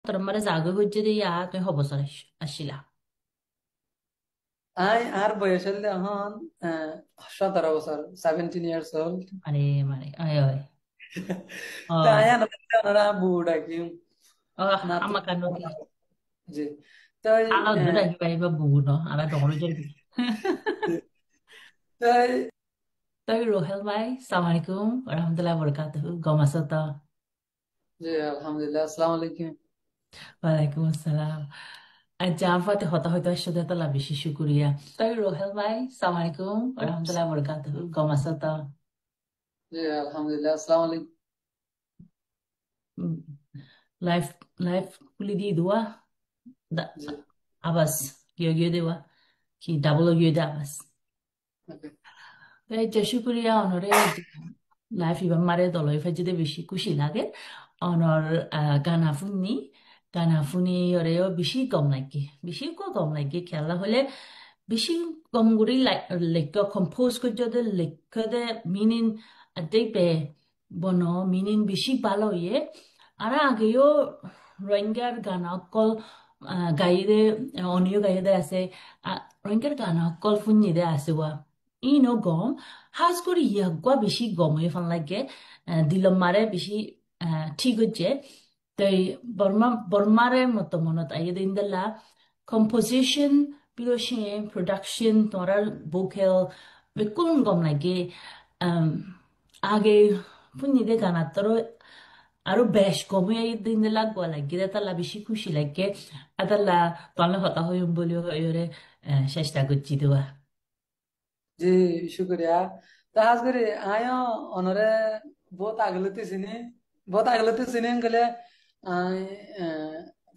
তোর মানে জাগো হইছে দিয়া তুই হবছর আসিলা। আর বয়স হলে এখন 17 বছর, 17 years old. মানে মানে আয় আয় তো হয়। আয়া ওনারা বুড়া কি না তো। আমাকে নকি জি। তো আলো দুধ আহি পারিবা বহু ন আলা ডংলো জলদি। তো Tapi Rohel Mai, Assalamualaikum warahmatullahi wabarakatuh. Gak masuk toh. জি, আলহামদুলিল্লাহ, আসসালামু আলাইকুম। Waalaikumsalam. Jangan fatih hota hota sudah telah bisi syukuria. Tapi Rohel Mai, Assalamualaikum warahmatullahi wabarakatuh. Gak masuk toh. জি, আলহামদুলিল্লাহ, আসসালামু আলাইকুম। Live live kuli di dua. Da, জি, abas. Gyo gyo dewa. Ki double gyo de abas. ওকে। Baik, jadi syukuria honore live iban mare dolo ifa jadi bisi kushi lage. Honor গানাফুনি ওরেও বেশি গম লাগে বেশি গম লাগে খেলা হলে বেশি গম গুড়ি লেখ কম্পোজ করে যদি লেখ দে মিনিং দেখবে বনো মিনিং বেশি ভালো ইয়ে আর আগেও রোহিঙ্গার গান অকল গাইদে অনিয় গাইদে আছে রোহিঙ্গার গান অকল ফুন্নিদে আছে ওয়া ইনো গম হাজ করে ইয়াগুয়া বেশি গমে ফান লাগে দিলম মারে বেশি ঠিক হচ্ছে তাই বর্মারে মতো মনত আইয়ে দিন দিলা composition পিরোশে production তোরা vocal বেকুন গম লাগে um, আগে পুনিদে গানা তোর আরো বেশ কমে আইয়ে দিন দিলা গো লাগে তালা বেশি খুশি লাগে আতালা তোলা হতা হইম বলি হইরে চেষ্টা করছি দেওয়া জি, শুক্রিয়া। তা আজ করে আয়া অনরে বহুত আগলতে চিনি, বহুত আগলতে চিনি গেলে আই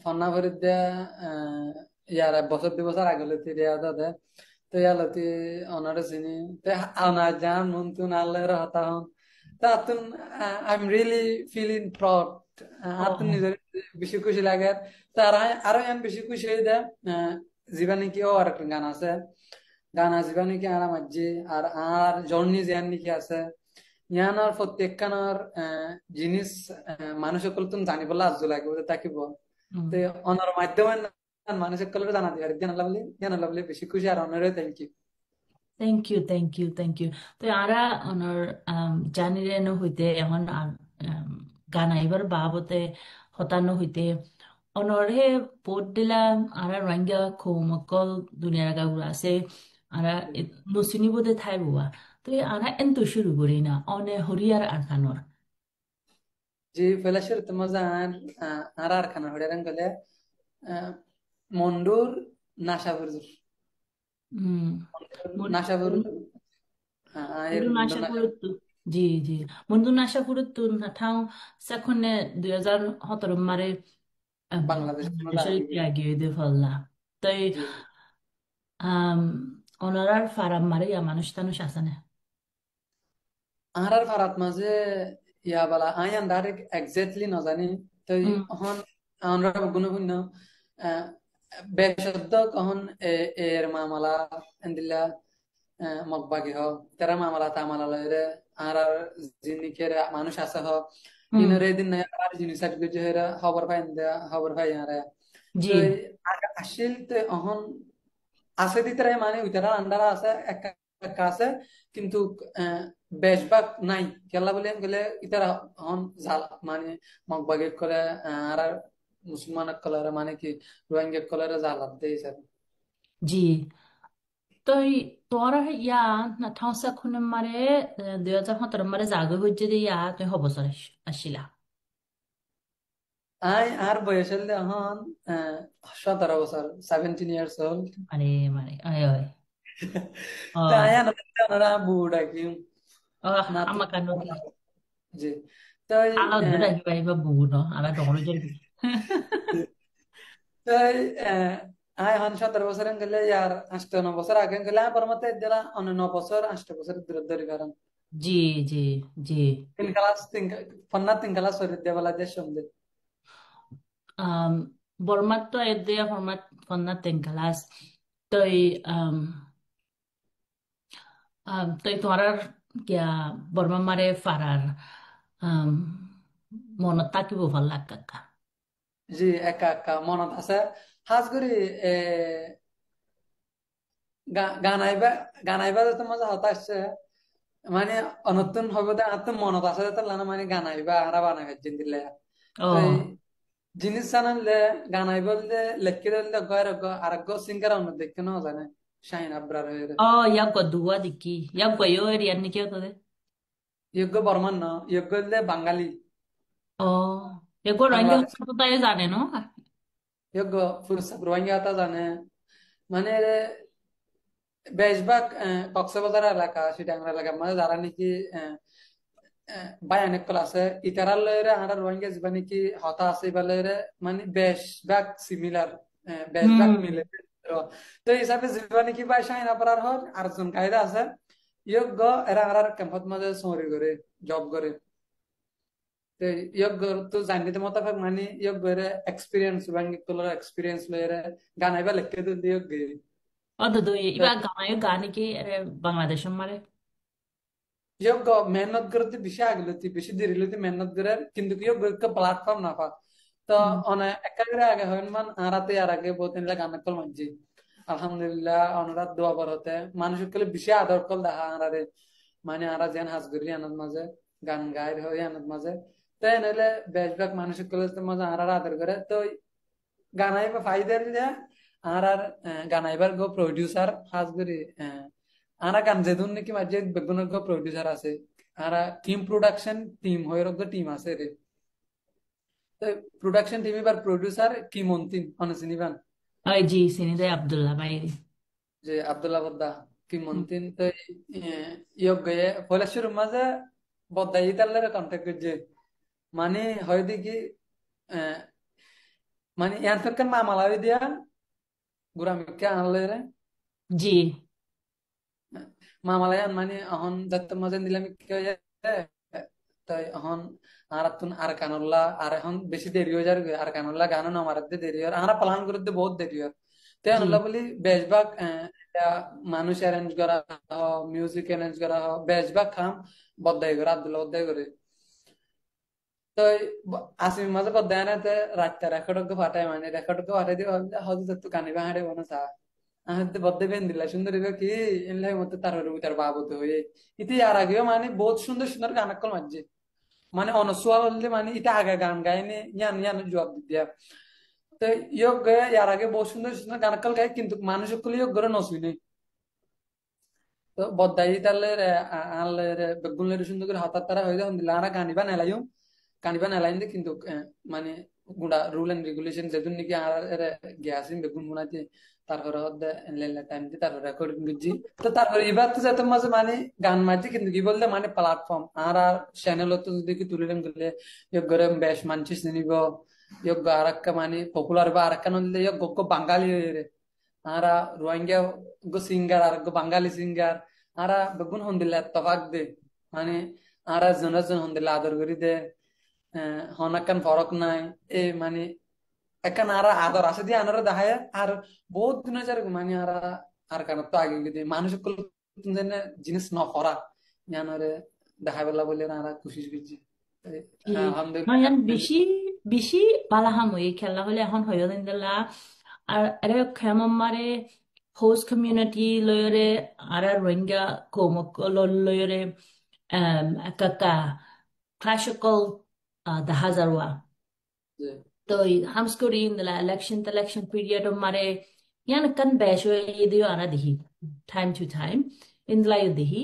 ফন্না ভরিত দে ইয়ার বছর 2 বছর আগলতে দেয়া দাদা। তো ইয়ালতি অনরে চিনি। তো আনা জান মন তুন আল্লাহর হতা হন। তা তুন I am really feeling proud. আতুন ও নিজের বেশি খুশি লাগে। তার আরো এম বেশি খুশি হয়ে দেয় জীবনে কি ও আর একটা গান আছে, গান আসিবা নাকি আর মাঝে আর জর্নি জ্ঞান নাকি আছে ইয়ানোর প্রত্যেকখানোর জিনিস মানুষ সকল তুমি জানি বলে আজ লাগে তাকিব। তো অনার মাধ্যমে মানুষ সকল জানা দিবে জ্ঞান লাভলে বেশি খুশি আর অনারে থ্যাংক ইউ। থ্যাংক ইউ তো আরা অনর জানি রে ন হইতে এখন গানা এবার বাবতে হতানো হইতে অনর হে পোট দিলাম আরা রোহিঙ্গা খৌমকল দুনিয়ার গাগুলো আছে আরা নসিনি বোধে থাই বুয়া তো আরা এন্ত শুরু করি না অনে হরিয়ার আর খানোর জি, ফেলাসের তোমার জান আর খানা হড়ে গেলে মন্ডুর নাশাবুর হম নাশাবুর এর Mundun মন্ডুর Asha নাশাবুর Puruttu. Ji, ji. Mundun Asha Puruttu na thang sakhone 2017 mare Bangladesh Bangladeshari tiagi de falla. Tai জি, um onorar faram mare ya manush tanush asane. আর ভারত মাঝে ইয়া বলা আয়ান ডাইরেক্ট এক্স্যাক্টলি না জানি। তো Mm. হন আমরা গুণগুণ বেশদ্দ কহন এর মামলা এন্দিলা মগবাগি হ তেরা মামলা তামালা লয়রে আর জিনিকের মানুষ আছে হ Mm. ইনরে দিন আর জিনিস সার্ট গুজে হেরা খবর পাই খবর পাই আর তো Ji. আসিল তো অহন আছে দিতে মানে ওইটারা আন্ডারা আছে একটা আছে কিন্তু আহ, বেশভাগ নাই কেলা বলে গেলে ইতারা হন জাল মানে মগবাগে কলে আর মুসলমান কলার মানে কি রোহিঙ্গা কলার জালাত দেই sir. Ji. Toi tora ya na thang sakhone mare 2017 mare জাগো হইছে যে ইয়া তুই হবছর আসিলা। আর বয়স হলে এখন 17 বছর, 17 years old. মানে মানে আয় আয় তো হয়। আয়া না বুড়া কি না তো। আমাকে নকি জি। তো আলো দুধ আহি পারিবা বহু ন আলা ডংলো জলদি তো আয় হন 17 বছর গেলে আর 8 9 বছর আগে গেলে আমার মতে দিলা অন্য 9 বছর 8 বছর দূরে ধরে কারণ জি জি জি তিন ক্লাস হয়ে দেওয়ালা দেশ সন্ধে। um Bormat to idea format konna tengkalas toy um toy toarar kya borma mare farar um monotaki bo fallak kaka জি একা একা মনত আছে সাজ করি এ গান আইবা গান আইবা তো মজা হতা আসছে মানে অনতুন হবে তো আত্ম মনত আছে তো লানা মানে গান আইবা আরা বানাই ভেজেন দিলে তো এই Oh, জিনিস জানালে গান আইবা দিলে লেখকে দিলে গয়ের আরেক সিঙ্গার অন্য দেখতে না জানে শাহিন আব্রার হয়ে oh, ya gua dua diki, ya gua yo erian nih kyo tuh. ইয়জ্ঞ Barman ন ইয়জ্ঞ দিলে বাঙালি Oh, ya gua orang yang Bangladesh satu tanya zane no. ইয়জ্ঞ ফুরসা Rohingya তা জানে মানে বেশভাগ কক্সবাজার এলাকা সিটাঙ্গা এলাকার মাঝে যারা নাকি বায়ানিক ক্লাসে ইতারার লয়রে আমরা রোহিঙ্গা যাবা নাকি হতা আছে বা লয়রে মানে বেশভাগ সিমিলার বেশভাগ Hmm, মিলে তো এই হিসাবে যাবা নাকি বাই শাইন আপার হর আরেকজন কায়দা আছে ইয়োগ্য এরা আর ক্যাম্পত মাঝে সরি করে জব করে তো ইয়োগ্য তো জানিতে মোতাবেক মানে ইয়োগ্য এক্সপিরিয়েন্স বাঙ্গি তোলার এক্সপিরিয়েন্স লয়রে গানাইবা লিখতে দিল ইয়োগ্য oh tuh tuh, iba gana yo gani ki Bangladesh mare. যোগ্য মেহনত করতে বেশি আগলতি বেশি দেরিলতি মেহনত করে কিন্তু কি যোগ্য প্ল্যাটফর্ম না পা তো Hmm, অনে একাগ্রে আগে হয় মান আরাতে আর আগে বহুত নিলা গান কল মানজি আলহামদুলিল্লাহ অনরাত দোয়া বরতে মানুষ কলে বেশি আদর কল দেখা আরারে মানে আরা যেন হাজগুরি আনন্দ মাঝে গান গায় হয় আনন্দ মাঝে তাই নইলে বেশভাগ মানুষ কলে মাঝে আরার আদর করে তো গানাইবা ফাইদার যে আর আর গানাইবার গো প্রডিউসার হাজগুরি আরা গান যেদুন নাকি মাঝে বেগুন গো প্রডিউসার আছে আরা টিম প্রোডাকশন টিম হয়ের গো টিম আছে রে তো প্রোডাকশন টিম এবার প্রডিউসার কি মন্তিন অনসিনিবান oh ji sini deh Abdullah Bairi. যে আব্দুল্লাহ বদ্দা কি মন্তিন তো ইয়ক গয়ে পয়লা শুরু মাঝে বদ্দা ইতাল্লারে কন্ট্যাক্ট করছে মানে হয় দেখি আহ, মানে ইয়ার ফেরকান মামালাዊ দিয়া গুরামিকে আনলে রে Ji, মামালায়ান মানে অহন দত্ত মজা নিলাম তাই এখন আর তুন আর কানুল্লা আর এখন বেশি দেরি হয়ে যার আর কানুল্লা গান আমার দেরি হয় আর প্লান করতে বহুত দেরি হয় তাই আনুল্লাহ ji. বলি বেশভাগ মানুষ অ্যারেঞ্জ করা মিউজিক অ্যারেঞ্জ করা বেশভাগ খাম বদ্দাই করে আব্দুল্লাহ বদ্দাই করে তো আসিম মাঝে বদ্দায় না রাতটা রেকর্ডকে ফাটাই মানে রেকর্ডকে ফাটাই দিয়ে হয়তো তো কানিবা হাঁড়ে বনা চা আহতে বদ্দে বেন দিলা সুন্দর এবার কি এনলাই মতো তার তার বাবত হয়ে ইতি আর আগেও মানে বহুত সুন্দর সুন্দর গান কল মাঝে মানে অনসুয়া বললে মানে এটা আগে গান গায়নি ইয়ান ইয়ান জবাব দিয়া তো ইয়োগ গায়ে ইয়ার আগে বহুত সুন্দর সুন্দর গান কল গায় কিন্তু মানুষ সকলে ইয়োগ করে নসুই নেই তো বদ্দাই তাহলে আনলে বেগুনলে সুন্দর করে হাতার তারা হয়ে যান দিলা আর গানিবা নেলাইও কানিবা নেলাইন দে কিন্তু মানে গুড়া রুল এন্ড রেগুলেশন যেদিন নাকি আর গ্যাসিন বেগুন মুনাতে তারপরে হচ্ছে লেলা টাইম দিয়ে তারপরে রেকর্ডিং করছি তো তারপরে এবার তো যাতে মাঝে মানে গান মারছি কিন্তু কি বললে মানে প্ল্যাটফর্ম আর আর চ্যানেল তো যদি কি তুলে গেলে ইয়োগ করে বেশ মানছি নিব ইয়োগ আর একটা মানে পপুলার বা আর একটা নদীতে ইয়োগ গো বাঙালি হয়ে রে আর রোহিঙ্গা গো সিঙ্গার আর গো বাঙালি সিঙ্গার আর বেগুন হন্দিল্লা তফাক দে মানে আর জন হন্দিল্লা আদর করি দে হনাকান ফরক নাই এ মানে একান আর আদর আছে দিয়ে আনারা দেখায় আর বহুত দিন যার মানে আর আর কারণ তো আগে গিয়ে মানুষ জিনিস ন করা জানারে দেখাই বেলা বলে আর খুশি খুশি Ji. No আলহামদুলিল্লাহ yan bisi balaham we khela hole এখন হয়ো দিনদলা আর আরে খেমম মারে হোস্ট কমিউনিটি লয়রে আর রোহিঙ্গা কোমক লয়রে একাকা ক্লাসিক্যাল দাহাজারওয়া যে তো হামস্করি ইন্দলা ইলেকশন পিরিয়ড মারে ইয়ান কান বেশ ইদিও আনা দিহি টাইম টু টাইম ইন্দলা দিহি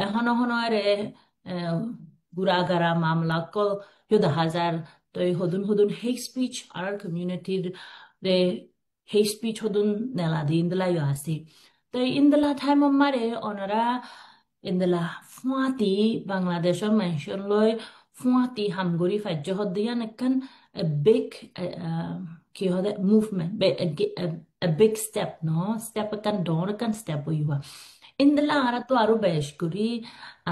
এখন এখন আরে গুড়াগাড়া মামলা কল যুদ্ধ হাজার তো হদুন হদুন হেই স্পিচ আর কমিউনিটির রে হেই স্পিচ হদুন নেলা দি ইন্দলা আসি তো ইন্দলা টাইম মারে অনারা ইন্দলা ফুয়াতি বাংলাদেশের মেনশন লয় ফুয়াতি হামগুড়ি ফাজ্য হদিয়ান একখান বিগ কি হদে মুভমেন্ট বিগ স্টেপ ন স্টেপ একখান ডর একখান স্টেপ হইবা ইন্দলা আরা তো আরো বেশ করি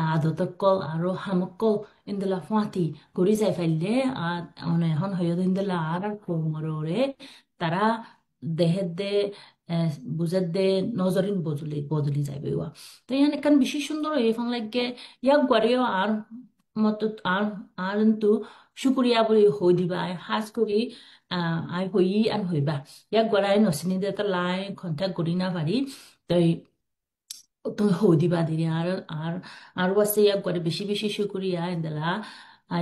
আদতকল আরো হামকল ইন্দলা ফাঁতি করি যাই ফাইলে এখন হইয় ইন্দলা আর কোমরে তারা দেহের দে বুঝের দে নজরিন বদলি বদলি যাইবে ওয়া তো ইয়ান এখান বেশি সুন্দর এই ফাং লাগে ইয়াক গড়িও আর মত আর আর কিন্তু শুকুরিয়া বলি হই দিবা হাজ করি আই হই আন হইবা ইয়াক গড়াই নচিনি দে লাই কন্টেক্ট করি না পারি তই তুমি হই দিবা দিদি আর আছে ইয়াক গড়ে বেশি বেশি শুকুরিয়া এন্দলা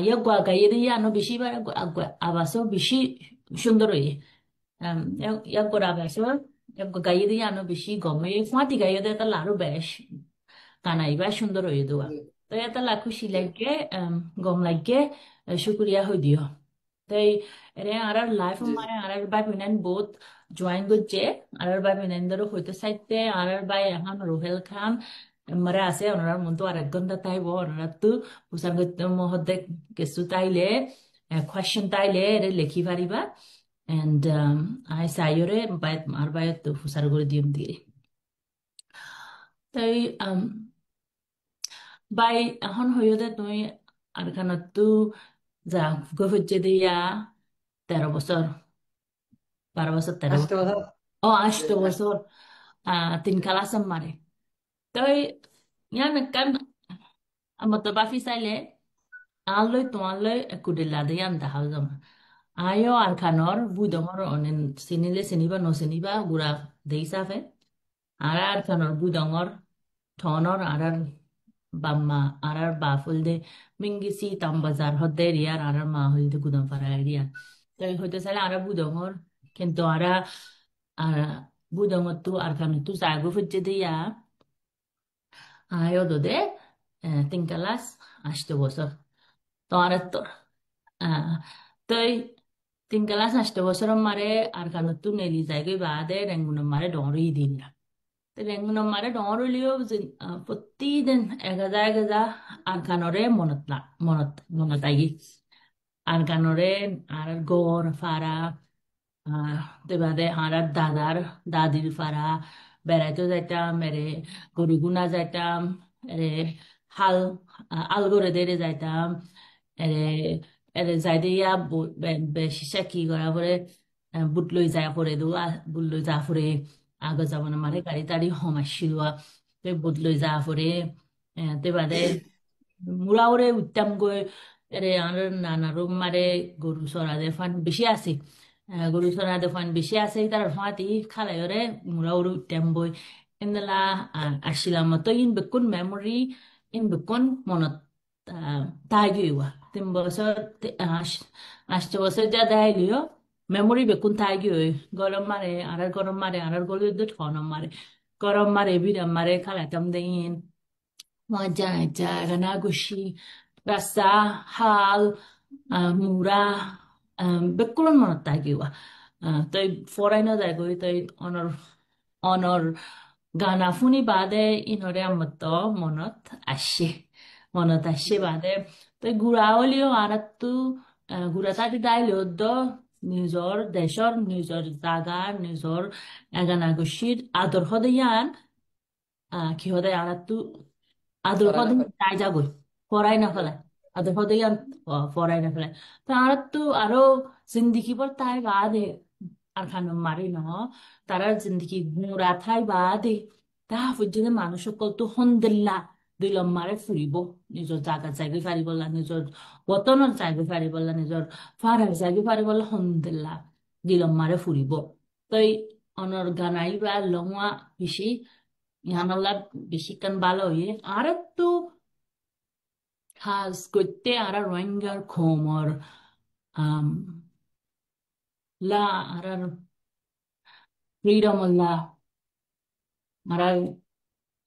ইয়াক গাইয়ে দিয়ে আনো বেশি আবাসও বেশি সুন্দর হয়ে ইয়াক গড়া আবাসও ইয়াক গাইয়ে দিয়ে আনো বেশি গমে ফাঁতি গাইয়ে দিয়ে তাহলে আরো বেশ কানাইবা সুন্দর হয়ে দেওয়া তো এটা খুশি লাগে গম লাগে শুক্রিয়া হয়ে দিও তাই এরে আর লাইফ মানে আর বাই মিনান বহুত জয়েন করছে আর বাই মিনান ধরো হইতে চাইতে আর বাই এখন রোহেল খান মারে আছে ওনার মন তো আর এক ঘন্টা তাইব ওনারা তো হুসান করতে মহদ্দে কিছু তাইলে কোয়েশ্চেন তাইলে এরে লেখি পারিবা এন্ড আই সাইরে বাই আর বাই তো হুসার করে দিম দিয়ে তাই বাই এখন হইতে তুমি আর খানত যা গফুজে দিয়া 13 বছর 12 বছর 13 বছর 8 বছর ও 8 বছর 3 কালাসম মারে তাই ইয়ান kan amato bafi sale alloy to alloy kudilla de yan da hazam ayo al kanor budongor onen sinile siniba no siniba gura deisafe R kanor budongor tonor arar bamma arar bafulde mingisi tambazar hodde riyar arar ma hulde gudam fara riya তাই হইতে চাইলে আরা budongor কিন্তু আরা আর budongor tu আর kanor tu sagu ফুজে দিয়া ayo dode tingkalas 8 বছর তো আর তো তই 3 class 8 বছর মারে আর কানতু নেলি যাইগৈ বাদে রেঙ্গুন মারে ডরি দিন তো রেঙ্গুন মারে ডরিলিও প্রতিদিন এগাজা আর কানরে মনত আই আর কানরে আর গড় ফারা তো বাদে আর দাদির ফারা বেড়াইতে যাইতাম এরে গরুগুনা যাইতাম এরে হাল আল গরে দেরে যাইতাম এরে এরে যাইতে ইয়া বেশি কি করা পরে বুট লই যায় পরে দো বুট লই যা পরে আগে যাব না মারে গাড়ি টাড়ি সমাইছিল তো বুট লই যা পরে তে বাদে মুড়াওরে উত্তাম গৈ এরে আর নানারো মারে গরু চড়াদে ফান বেশি আছে গরু চড়াদে ফান বেশি আছে তার ফাঁতি খালাইরে মুড়াওরে উত্তাম বই এনেলা আসছিলাম তো ইন বেকুন মেমোরি ইন বেকুন মনত তাই গিয়েওয়া 3 বছর 8 বছর যা দেখাইলিও মেমোরি বেকুন তাই গিয়ে গরম মারে আর গরু ঠনম মারে গরম মারে বিরাম মারে খালাইতাম দেন মজা জায়গা গুছি রাস্তা হাল মুরা বেকুলন মনত থাকিবা তই ফরাইন যায় গৈ তই অনর অনর গানা শুনি বাদে ইনরে আমত মনত আসে বাদে তই গুড়া হলিও আরাতু গুড়া তাদি দাইলেও নিজৰ দেশৰ নিজৰ জাগাৰ নিজৰ গানা গুছির আদর্শ দিয়ান কি হদে আরাতু আদর পড়াই না কদিন পারি তাই যাবই পড়াই না ফেলায় আদর কদিন পড়াই না ফেলায় তো আর তো আরো জিন্দিগি পর তাই বাদে আর খান মারি ন তারা জিন্দিগি গুড়া থাই বাদে তা পর্যন্ত মানুষ সকল তো হন্দিল্লা দুই লম্মারে ফুৰিব নিজৰ জাগা জাগি ফাৰিবলা নিজৰ বতনৰ জাগি ফাৰিবলা নিজৰ ফাৰাৰ জাগি ফাৰিবলা হন্দিল্লা দুই লম্মারে ফুৰিব তই অনর গানাই বা লঙা বেশি ইহানলা বেশি কান ভালো হয়ে আর তো খাস করতে আর রোহিঙ্গার খোমর আম লা আর ফ্রিডম লা আর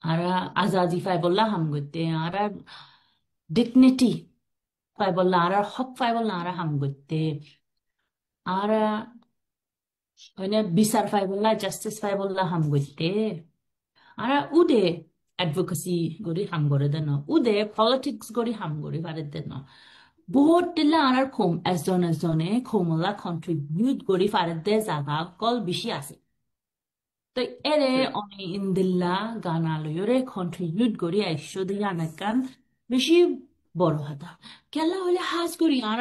আর আজাদি ফাই বললা হাম করতে আর ডিগনিটি ফাই বললা আর হক ফাই বললা আর হাম করতে আর বিচার ফাই বললা জাস্টিস ফাই বললা হাম করতে আর উদে advocacy গড়ি হাম করে দেন উদে পলিটিক্স গড়ি হাম গড়ি পারে দেন বহুত দিলে আর এজনে খোমলা কন্ট্রিবিউট গড়ি পারে দে জাগা কল বেশি আছে তো এরে অনে ইন্দিল্লা গানা লয়রে কন্ট্রিবিউট গড়ি আইসো দিয়ে আনাকান বেশি বড় হাতা কেলা হলে হাজ করি আর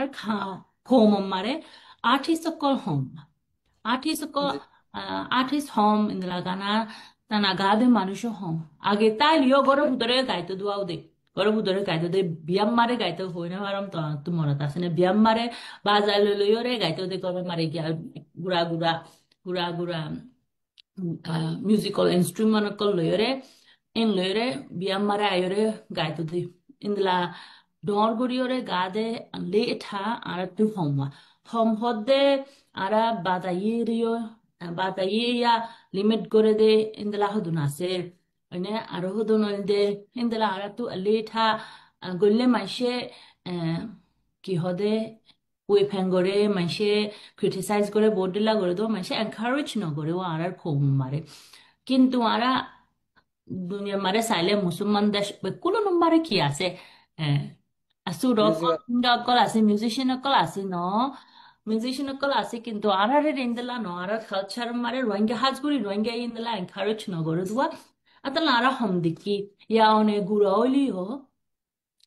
খোম মারে আর্টিস্ট কল হোম জি আর্টিস্ট হোম ইন্দিলা গানা তানা গাদে মানুষ হোম আগে তাই লিও গরো ভিতরে গাইতে দুয়াও দে গরম ধরে গাইতে দে বিয়াম মারে গাইতে হই না পারম তো মনত আছে না বিয়াম মারে বাজাই লইরে গাইতে দে গরম মারে গিয়া গুড়া গুড়া গুড়া গুড়া musical instrument ko löyre in löyre biam mara ayore gaito di indla dor guriore gade le tha ara tu homwa hom hodde ara batayirio ya limit gore de indla hoduna se ane aro hodun de indla ara tu le tha golle maishe কি হদে ওই ফেঙ্গরে মাইসে criticise করে board দিলা করে তো মাইসে encourage ন করে ও আর খোম মারে কিন্তু আরা দুনিয়া মারে চাইলে মুছলমান দেশ কোনো নম্বরে কি আছে আছো মিউজিক অকল আছে মিউজিচিয়ান অকল আছে ন মিউজিচিয়ান অকল আছে কিন্তু আরারে রেন্দেলা ন আরা কালচার মারে রোহিঙ্গা হাজগুড়ি রোহিঙ্গা ইন্দেলা এনকারেজ ন করে দুয়া আতলা আরা হম দিকি ইয়া অনে গুড়া হইলিও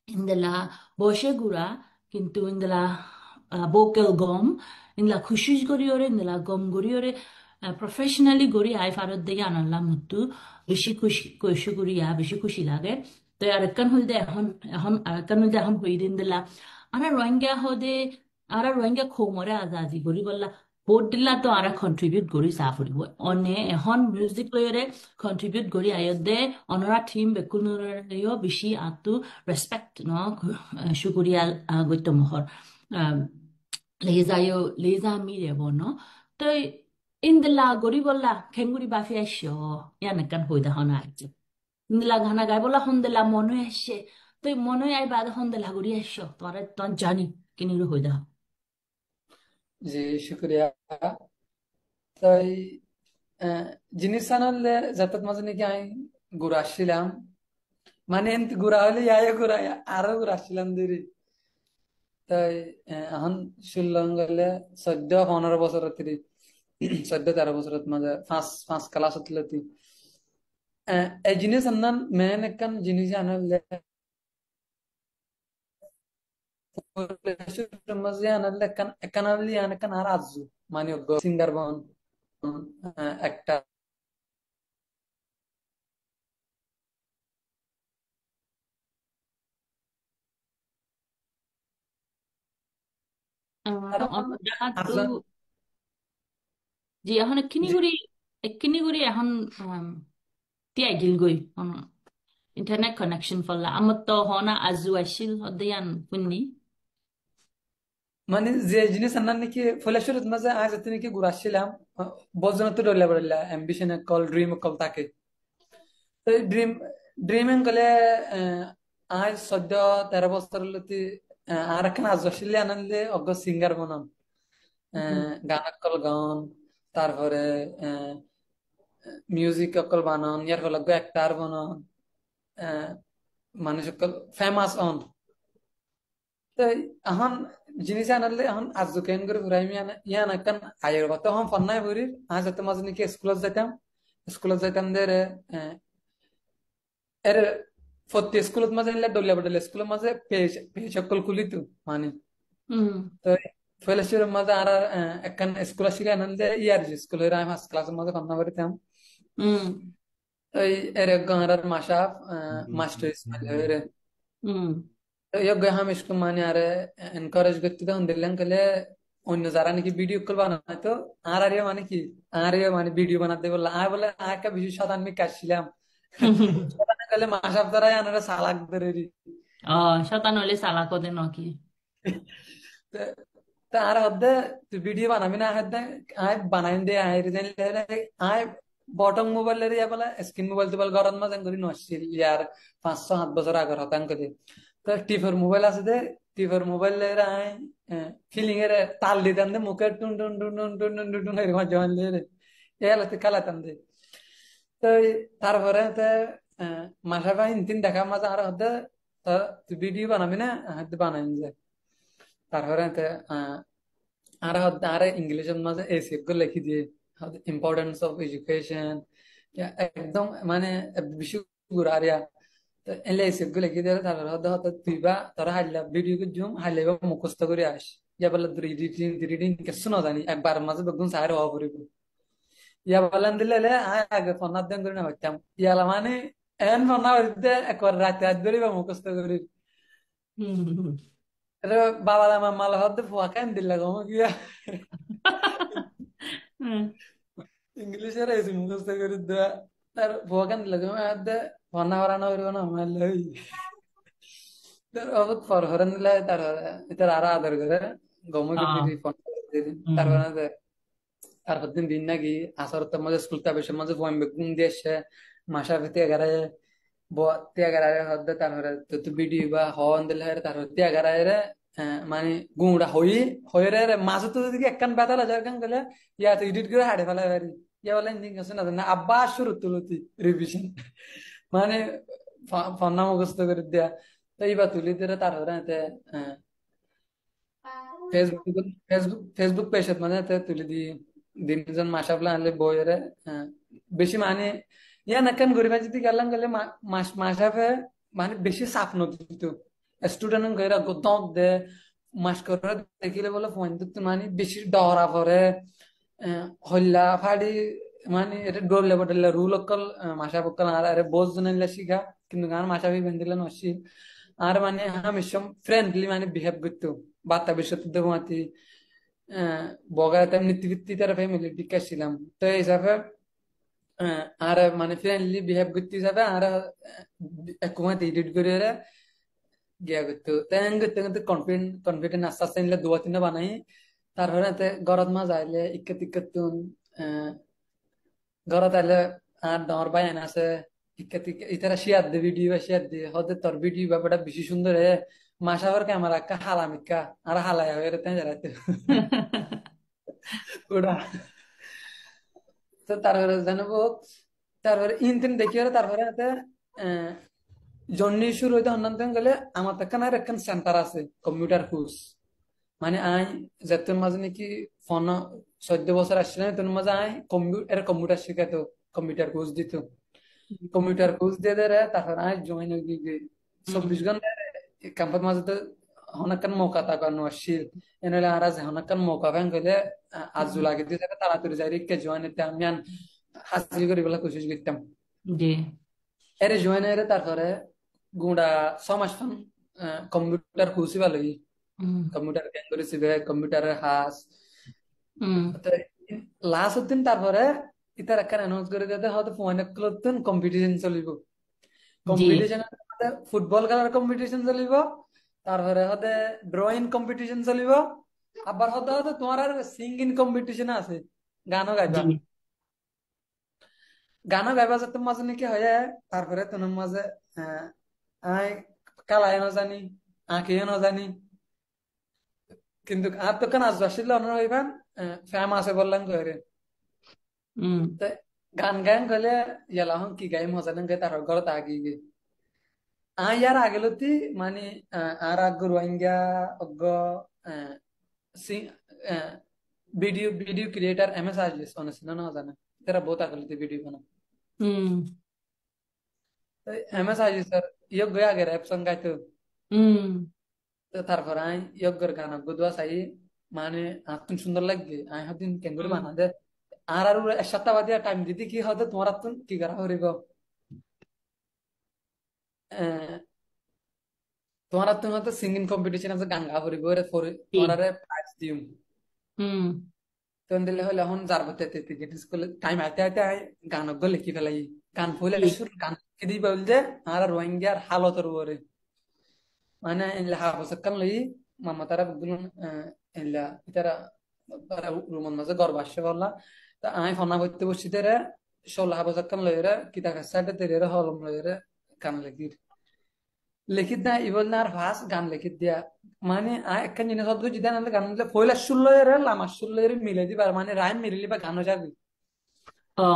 indela boshe gura কিন্তু indela vocal gom indela khushish gori ore indela gom gori ore professionally gori ai farod dege analla muttu বেশি খুশি খুশি করিয়া বেশি খুশি লাগে তো আরেকখান হইতে এখন আরেকখান হইতে এখন হই দিন দিলা আরা রোহিঙ্গা হদে আরা রোহিঙ্গা খোমরে আজাদি করি বললা ভোট দিলা তো আরা কন্ট্রিবিউট করি চাহ ফুৰিব অনে এখন মিউজিক লয়ৰে কন্ট্রিবিউট করি আয়দে অনরা টিম বেকুনৰেও বেছি আতো রেসপেক্ট ন শুকুরিয়া গত্য মোহর লেজায়ো লেজা মিরে বনো তো ইন্দলা গরি বললা খেঙ্গুরি বাফি আইসো ইয়ানাকান হইদা হনা আইছে ইন্দলা গানা গাই বলা হন্দলা মনে আসছে তুই মনে আই বাদ হন্দলা গরি আইসো তোরা তো জানি কিনিরু হইদা জি শুক্রিয়া তাই জিনিস আনলে যাতাত মাঝে নাকি আমি ঘুরে আসছিলাম মানে এমতি ঘুরা হলে ঘুরা আরো ঘুরে আসছিলাম দেরি তাই এখন শ্রীলঙ্কা 14-15 বছর 14-13 বছর মাঝে পাঁচ ক্লাস হতলে এই জিনিস আনান মেন একখান জিনিস আনলে মাঝে আনলে একখান আনলি একখান আর আজু মানে সিঙ্গার বন একটা কারণ দেখা তো আরজন জি এখন এক্ষিনি গুড়ি এখন তিয়াই দিল গই ইন্টারনেট কানেকশন ফল্লা আমার তো হনা আজু আইছিল হদিয়ান কুন্নি মানে যে জিনিস আনার নাকি ফলেশ্বরের মাঝে আজ এত নাকি ঘুরাচ্ছিলাম বজন তো ডলে Barla ambition call dream call তাকে তো ড্রিম ড্রিমিং কলে আজ 14-13 বছর লতি আর এখন আজ আসলে আনন্দে অজ্ঞ সিঙ্গার বনাম গান কল গান তারপরে মিউজিক অকল বানান ইয়ার ফলে অ্যাক্টার বানান মানুষ অকল ফেমাস অন তো এখন জিনিস আনালে এখন আজ কেন করে ঘুরাই ইয়ান একখান আয়ের কথা এখন ফন্নাই ভরি আজ এত মাঝে নাকি স্কুলত যাইতাম দে রে এর প্রতি স্কুলত মাঝে নিলে ডলিয়া বডলে স্কুলের মাঝে পেজ পেজ সকল খুলিতো মানে হুম তো ফেলেছিলাম মাঝে আর একখান স্কুল আসলে আনন্দে ইয়ার স্কুলের আমি ফার্স্ট ক্লাসের মাঝে ফন্না করিতাম হুম ওই এর গাঁর মাসাব মাস্টার ইসমাইল হুম yoga ham इसको माने आरे encourage করতে তখন দেখলাম কলে অন্য যারা নাকি ভিডিও কল বানায় তো আর মানে ভিডিও বানাতে বললা আয় বলে আয়কা বেশি শতান আমি কাটছিলাম শতান কলে মাসাব দ্বারা আনারা সালাক ধরে ও শতান হলে সালা কদে নকি তা আর হদ্দে তুই ভিডিও বানাবি না হদ্দে আয় বানাইন দে আয় রিজেন আয় বটম মোবাইল রে বলে স্ক্রিন মোবাইল তো বল গরম মাঝে করি নছিল ইয়ার 5-7 বছর আগর হতাং কলি তো টিফার মোবাইল আছে দে টিফার মোবাইল রে আয় ফিলিং এর তাল দিতাম দে মুখে টুন টুন টুন টুন টুন টুন টুন টুন এরকম জয়েন লে এলাতে কালাতাম দে তো তারপরে তো মাসা ভাই তিন দেখা মাঝে আর হদ্দে তুই ভিডিও বানাবি না হদ্দে বানাইন যায় তারপরে আর আর ইংলিশের মাঝে এসে গুলো লিখি দিয়ে ইম্পর্টেন্স অফ এডুকেশন একদম মানে বিশ্ব গুড়ারিয়া এলে এসে গুলো লিখি দিয়ে তারপরে হয়তো তুই বা তোরা হাইলা ভিডিও জুম হাইলে মুখস্থ করে আস ইয়া বলে রিডিং কিছু না জানি একবার মাঝে বেগুন সাহের হওয়া পড়িব ইয়া বলেন দিলে আগে ফোনার দেন করে না হইতাম ইয়ালা মানে এন ফনা হইতে একবার রাতে রাত ধরে বা মুখস্থ করি। হুম। এটা বাবা আমার মালা হতে ফুয়া কেন দিল গো গিয়া হুম। ইংলিশের এসে মুখস্থ করি দেয়া তার ফুয়া কেন দিল গো দে ফনা হরানো হইব না আমার লই তার অবত ফর হরান দিলে তার এটার আরো আদর করে গমে করে দিদি ফোন দিদি তারপরে তারপর দিন দিন নাকি আসর তো মধ্যে স্কুল তা বেশি মধ্যে বই বেগুন দিয়ে এসে মাসা ভিতে এগারে তে এগারে হদ্দে তারপরে তো ভিডিও বা হন দিলে তারপর তে এগারে মানে গুঁড়া হই হইরে মাঝে তো যদি একখান বেতা লাজার কান গেলে ইয়া তো এডিট করে হাড়ে ফেলা পারি ইয়া বলে ইঞ্জিন আছে না না আব্বা শুরু তুলতি রিভিশন মানে ফন্না মুখস্থ করে দেয়া তো এইবার তুলি দিলে তারপরে ফেসবুক ফেসবুক পেজত মানে তুলি দি দিনজন মাসাবলা আনলে বইরে বেশি মানে ইয়া নাকান গরিবা যদি গেলাম গেলে মাসাফে মানে বেশি চাপ নদিত স্টুডেন্ট গইরা গতক দে মাস করে দেখিলে বলে ফোন দিত মানে বেশি ডরা পরে হল্লা ফাড়ি মানে এটা ডরলে বটলে রুল অকল মাসা বকল আর আরে বোঝ জনাইলা শিখা কিন্তু গান মাসা ভি বেন্দিলে নসি আর মানে হামেশাম ফ্রেন্ডলি মানে বিহেভ করতো বার্তা বিষয়তে দেবমাতি বগা তেমনি তৃপ্তি তার ফ্যামিলি বিকাশছিলাম তো এই হিসাবে আর মানে ফ্রেন্ডলি বিহেভ করতে হিসাবে আর একমাত্র এডিট করে গিয়া করতো তাই করতে করতে কনফিডেন্ট কনফিডেন্ট আস্তে আস্তে নিলে দুয়া তিনটা বানাই তারপরে গরত মা যাইলে ইক্কত ইক্কত তুন ঘরত আইলে আর ডর ভাই এনে আছে ইতারা শেয়ার দে ভিডিও শেয়ার দে হতে তোর ভিডিও ব্যাপারটা বেশি সুন্দর হে মাসাবার ক্যামেরা কা হালামিকা আর হালায় হয়ে তাই জানাতে ওটা তো তারপরে জানাবো তারপরে ইনতেন দেখি আর তারপরে হাতে জন্নি শুরু হইতে হন্নান গেলে আমার তো এখানে একখান সেন্টার আছে কম্পিউটার কোর্স মানে আই যেতন মাঝে নাকি ফোন 14 বছর আসছিল তোর মাঝে আই কম্পিউটার শিখাতো কম্পিউটার কোর্স দিত কম্পিউটার কোর্স দিয়ে দেয় তারপর আই জয়েন হয়ে গিয়ে 24 ঘন্টা ক্যাম্পাস মাঝে তো হনাকান মৌকা তাকানো আসছিল এনালে আর আজ হনাকান মৌকা ভ্যাং গেলে আজ লাগে দিয়ে যাবে তাড়াতাড়ি যাই রিক্কে জয়েন হইতে আমি আন হাসিল করি বলে কোশিশ করতাম জি। এর জয়েন এর তারপরে গুড়া 6 মাস কম্পিউটার কোর্সই ভালো হুম। কম্পিউটার জ্ঞান করেছি কম্পিউটারের হাস হুম। লাস্ট দিন তারপরে ইতার একটা অ্যানাউন্স করে দিতে হয়তো ফোন করতেন কম্পিটিশন চলিব জি। কম্পিটিশন ফুটবল খেলার কম্পিটিশন চলিব তারপরে হতে ড্রয়িং কম্পিটিশন চলিব আবার হতে হতে তোমার আর সিঙ্গিং কম্পিটিশন আছে গানও গাইবা জি। গানও গাইবা যে তোমার মাঝে নাকি হয়ে তারপরে তোমার মাঝে আহ আই কালায় না জানি আঁকিও না জানি কিন্তু আর তো কেন আসবে আসলে অন্য হইবেন ফেমাস বললাম করে হুম। তে গান গান গলে ইয়ালা হন কি গাই মজা নঙ্গে তার ঘরত আগি গে ইয়ার আগেলতি মানে আর আগ রোহিঙ্গা অগ্গ সি video video creator MS Aziz অনসিন না জানা তেরা বহুত আগেলতি ভিডিও বানা হুম। এমএস আজিস স্যার ইয়গ গয়া গে র‍্যাপ সং গাইতো হুম। তো তারপর আই ইয়গর গান গুদুয়া সাই মানে আতুন সুন্দর লাগে আই হদিন কেঙ্গুরি হুম। বানা দে আর এক সপ্তাহ বাদে টাইম দিদি কি হতে তোমার আতুন কি করা হরিব তোমার আর তুমি হয়তো সিঙ্গিং কম্পিটিশন আছে গান গা করিব জি। তোমার প্রাইজ দিম হুম। তখন দিলে হলে এখন যার বলতে টিকিট স্কুলে টাইম আইতে আইতে গান গো লিখি ফেলাই গান ফুলে জি। শুরু গান কি দি বল যে আর রোহিঙ্গার হালতর উপরে মানে ইনলা হাফস কান লই মামা তারা বুগুন ইনলা ইতারা রুমন মাঝে গর্ব আসছে বললা তা আমি ফনা করতে বসছি তেরে 16 হাফস কান লই রে কিতা কাছে তেরে হলম লই রে গান লিখি লিখিত না ইবল না আর ভাস গান লিখিত দিয়া মানে একখান জিনিস হতো যদি না গান দিলে পয়লা শুনলো এর লামার শুনলো এর মিলে দিবার মানে রাইম মিলিলি বা গানও যাবি ও।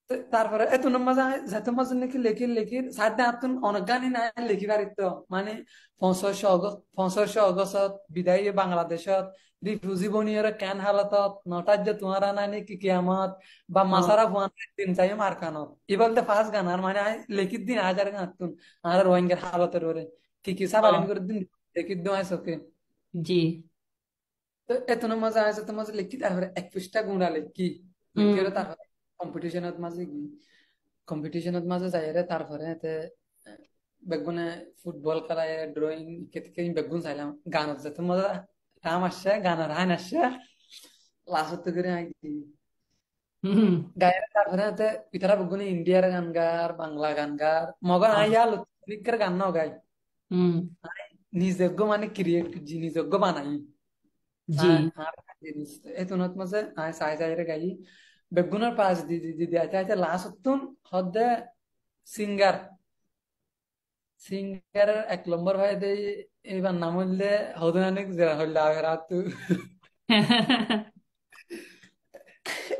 তো তারপরে এত মাঝে যাতে মাঝে নাকি লেখি লেখি সাথে আতুন অনেক গানই নাই লিখি পারিত মানে পঞ্চাশ আগস্ট বিদায়ী বাংলাদেশত রিফিউজি বনিয়র কেন হালতত নটার যে তোমারা নাই নাকি কিয়ামত বা ও। মাসারা ভুয়ান দিন চাই মারখানত এবার ফার্স্ট গান আর মানে লিখিত দিন হাজার গান আতুন আর রোহিঙ্গার হালতের ওরে কি সাবারিন ও। করে দিন লিখিত দিন আইস ওকে জি। তো এত মজা আছে তো মজা লিখি তারপরে 21টা গুণা লিখি লিখি হুম। তারপরে কম্পিটিশনত মাঝে কম্পিটিশনত মাঝে যাই রে তারপরে এতে বেগুনে ফুটবল খেলায় ড্রয়িং কেতে বেগুন চাইলাম গানত যেতে মজা রাম আসছে গানের হাইন আসছে লাস্ট করে আঁকি হুম। গায়ের তারপরে এতে ইতারা বেগুনে ইন্ডিয়ার গান গার বাংলা গান গার মগন ও, আইয়া লুৎফিকের গান ন গাই হুম। নিজজ্ঞ মানে ক্রিয়েট নিজজ্ঞ বানাই জি। আর জিনিস এতনত মাঝে আয় সাই সাই রে গাই বেগুনের পাশ দি দি দি দি আইতে আইতে লাস্ট তুন হদে সিঙ্গার সিঙ্গারের 1 নম্বর ভাই দেই এইবার নাম হইলে হদনানিক জেরা হইলে আগে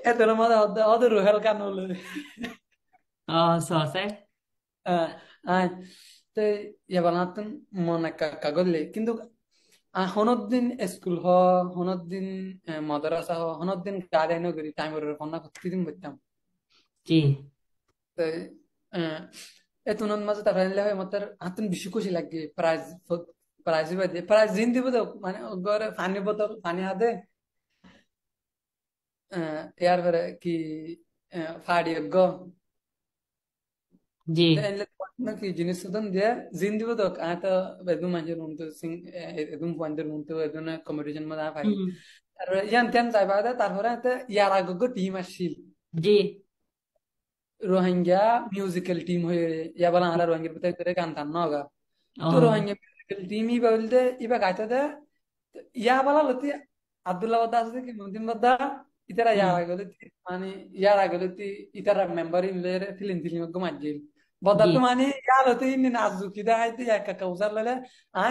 এত মজা হতে ওদের রুহেল কান হলো সো সে। আয় তো এবার নাতুন মনে কাগজলে কিন্তু হনদিন স্কুল হনদিন মাদ্রাসা হনদিন গাড়ি নগরী টাইমের ফোনা প্রতিদিন করতাম জি। তো এতনের মাঝে তার হয় আমার হাতুন বেশি খুশি লাগে প্রাইজ প্রাইজ বাদে প্রাইজ দিন দিব তো মানে ঘরে পানি বোতল পানি হাতে ইয়ার পরে কি ফাড়ি গো জি। তাহলে নাকি জিনিস সুদন দিয়ে জিন দিব তো আতা বেদম মাঝে রুম তো সিং এদম পয়েন্টের রুম তো এদম কম্পিটিশন মধ্যে পারি হুম। তারপরে ইয়ান ত্যান যাইবা তারপরে ইয়ার আগে টিম আসছিল জি। রোহিঙ্গা মিউজিক্যাল টিম হয়ে ইয়া বলা আর রোহিঙ্গার ভিতরে গান টান নগা তো ও। রোহিঙ্গা মিউজিক্যাল টিম ইবা বলতে ইবা গাইতে দে ইয়া বলা লতি আব্দুল্লাহ বাদা আছে কি মুদিন বাদা ইতারা হুম। ইয়ার আগে লতি মানে ইয়ার আগে লতি ইতারা মেম্বার ইনলে ফিলিম ফিলিম গো মাজিল বদা জি। তো মানে ইয়ার লতি ইনি নাজু কি দা আইতে একা কাউসার ললে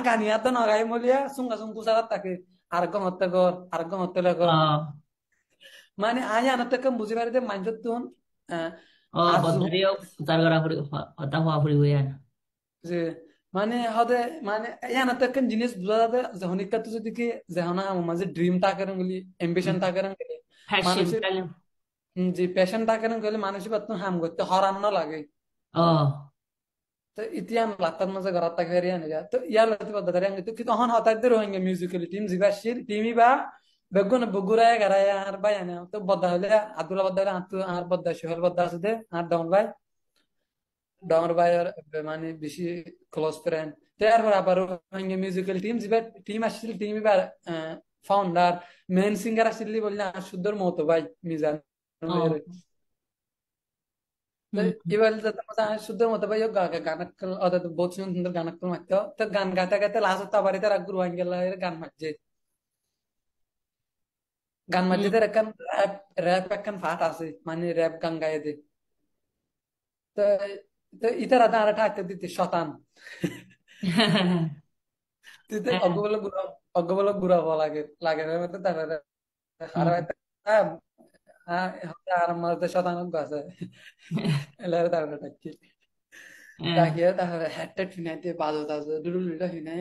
গানি আত নগাই মলিয়া সুঙ্গা সুঙ্গু সারাত তাকে আর গম হত্যা কর আর গম হত্যা কর ও। মানে আয় আনতে কম বুঝি পারে যে মাইন্ডত তুন ও, আজু বদ্দারিও তার গড়া ফুরি হতা হওয়া ফুরি হইয়া না। যে মানে হদে মানে ইয়ান একটা জিনিস বুঝা যাবে যখন ইকা তো যদি কি যখন আমার মাঝে ড্রিম টাকার গলি এম্বিশন টাকার গলি ফ্যাশন মানুষের তাহলে। যে প্যাশন টাকার গলি মানুষের বাত হাম করতে হরান না লাগে ও। তো ইতিয়ান লাতার মাঝে ঘর টাকা হারিয়ে আনে তো ইয়ার লাতি বাদ দাঁড়িয়ে আনে তো কিন্তু তখন হঠাৎ দিয়ে রোহিঙ্গা মিউজিক্যাল টিম জিবাসির টিমই বা বেগুন বগুড়ায় গারায় আর ভাই আনে তো বদা হলে আব্দুল্লাহ বদা হলে আর বদা সোহেল বদা আছে দে আর দমন ভাই ডমর ভাইয়ের মানে বেশি ক্লোজ ফ্রেন্ড তারপর আবার মিউজিক্যাল টিম যে টিম আসছিল টিম এবার ফাউন্ডার মেন সিঙ্গার আসছিল বললে আর সুন্দর মতো ভাই মিজান ভাইয়ের ও। তো হুম। এবার যাতে মজা শুদ্ধ মতো ভাই গান অর্থাৎ বহুত সুন্দর সুন্দর গান মারতো তো গান গাইতে গাইতে লাস্ট তো আবার এটা রাগুর ওয়াঙ্গেল গান মারছে গান মারছে হুম। তার একখান র্যাপ র্যাপ একখান ফাট আছে মানে র্যাপ গান গাইয়ে দে তো তো ইতারা তো আর একটা দিতে শতান তুই তো হ্যাঁ। অজ্ঞ বলে ঘুরা হওয়া লাগে লাগে না মতো তার আর হুম। আর মাঝে শতাংশ আছে এলারে তার ডাকি হ্যাঁ। ডাকিয়ে তারপরে হেডটেট ফিনাইতে বাজো টাজো দুলুলুটা ফিনাই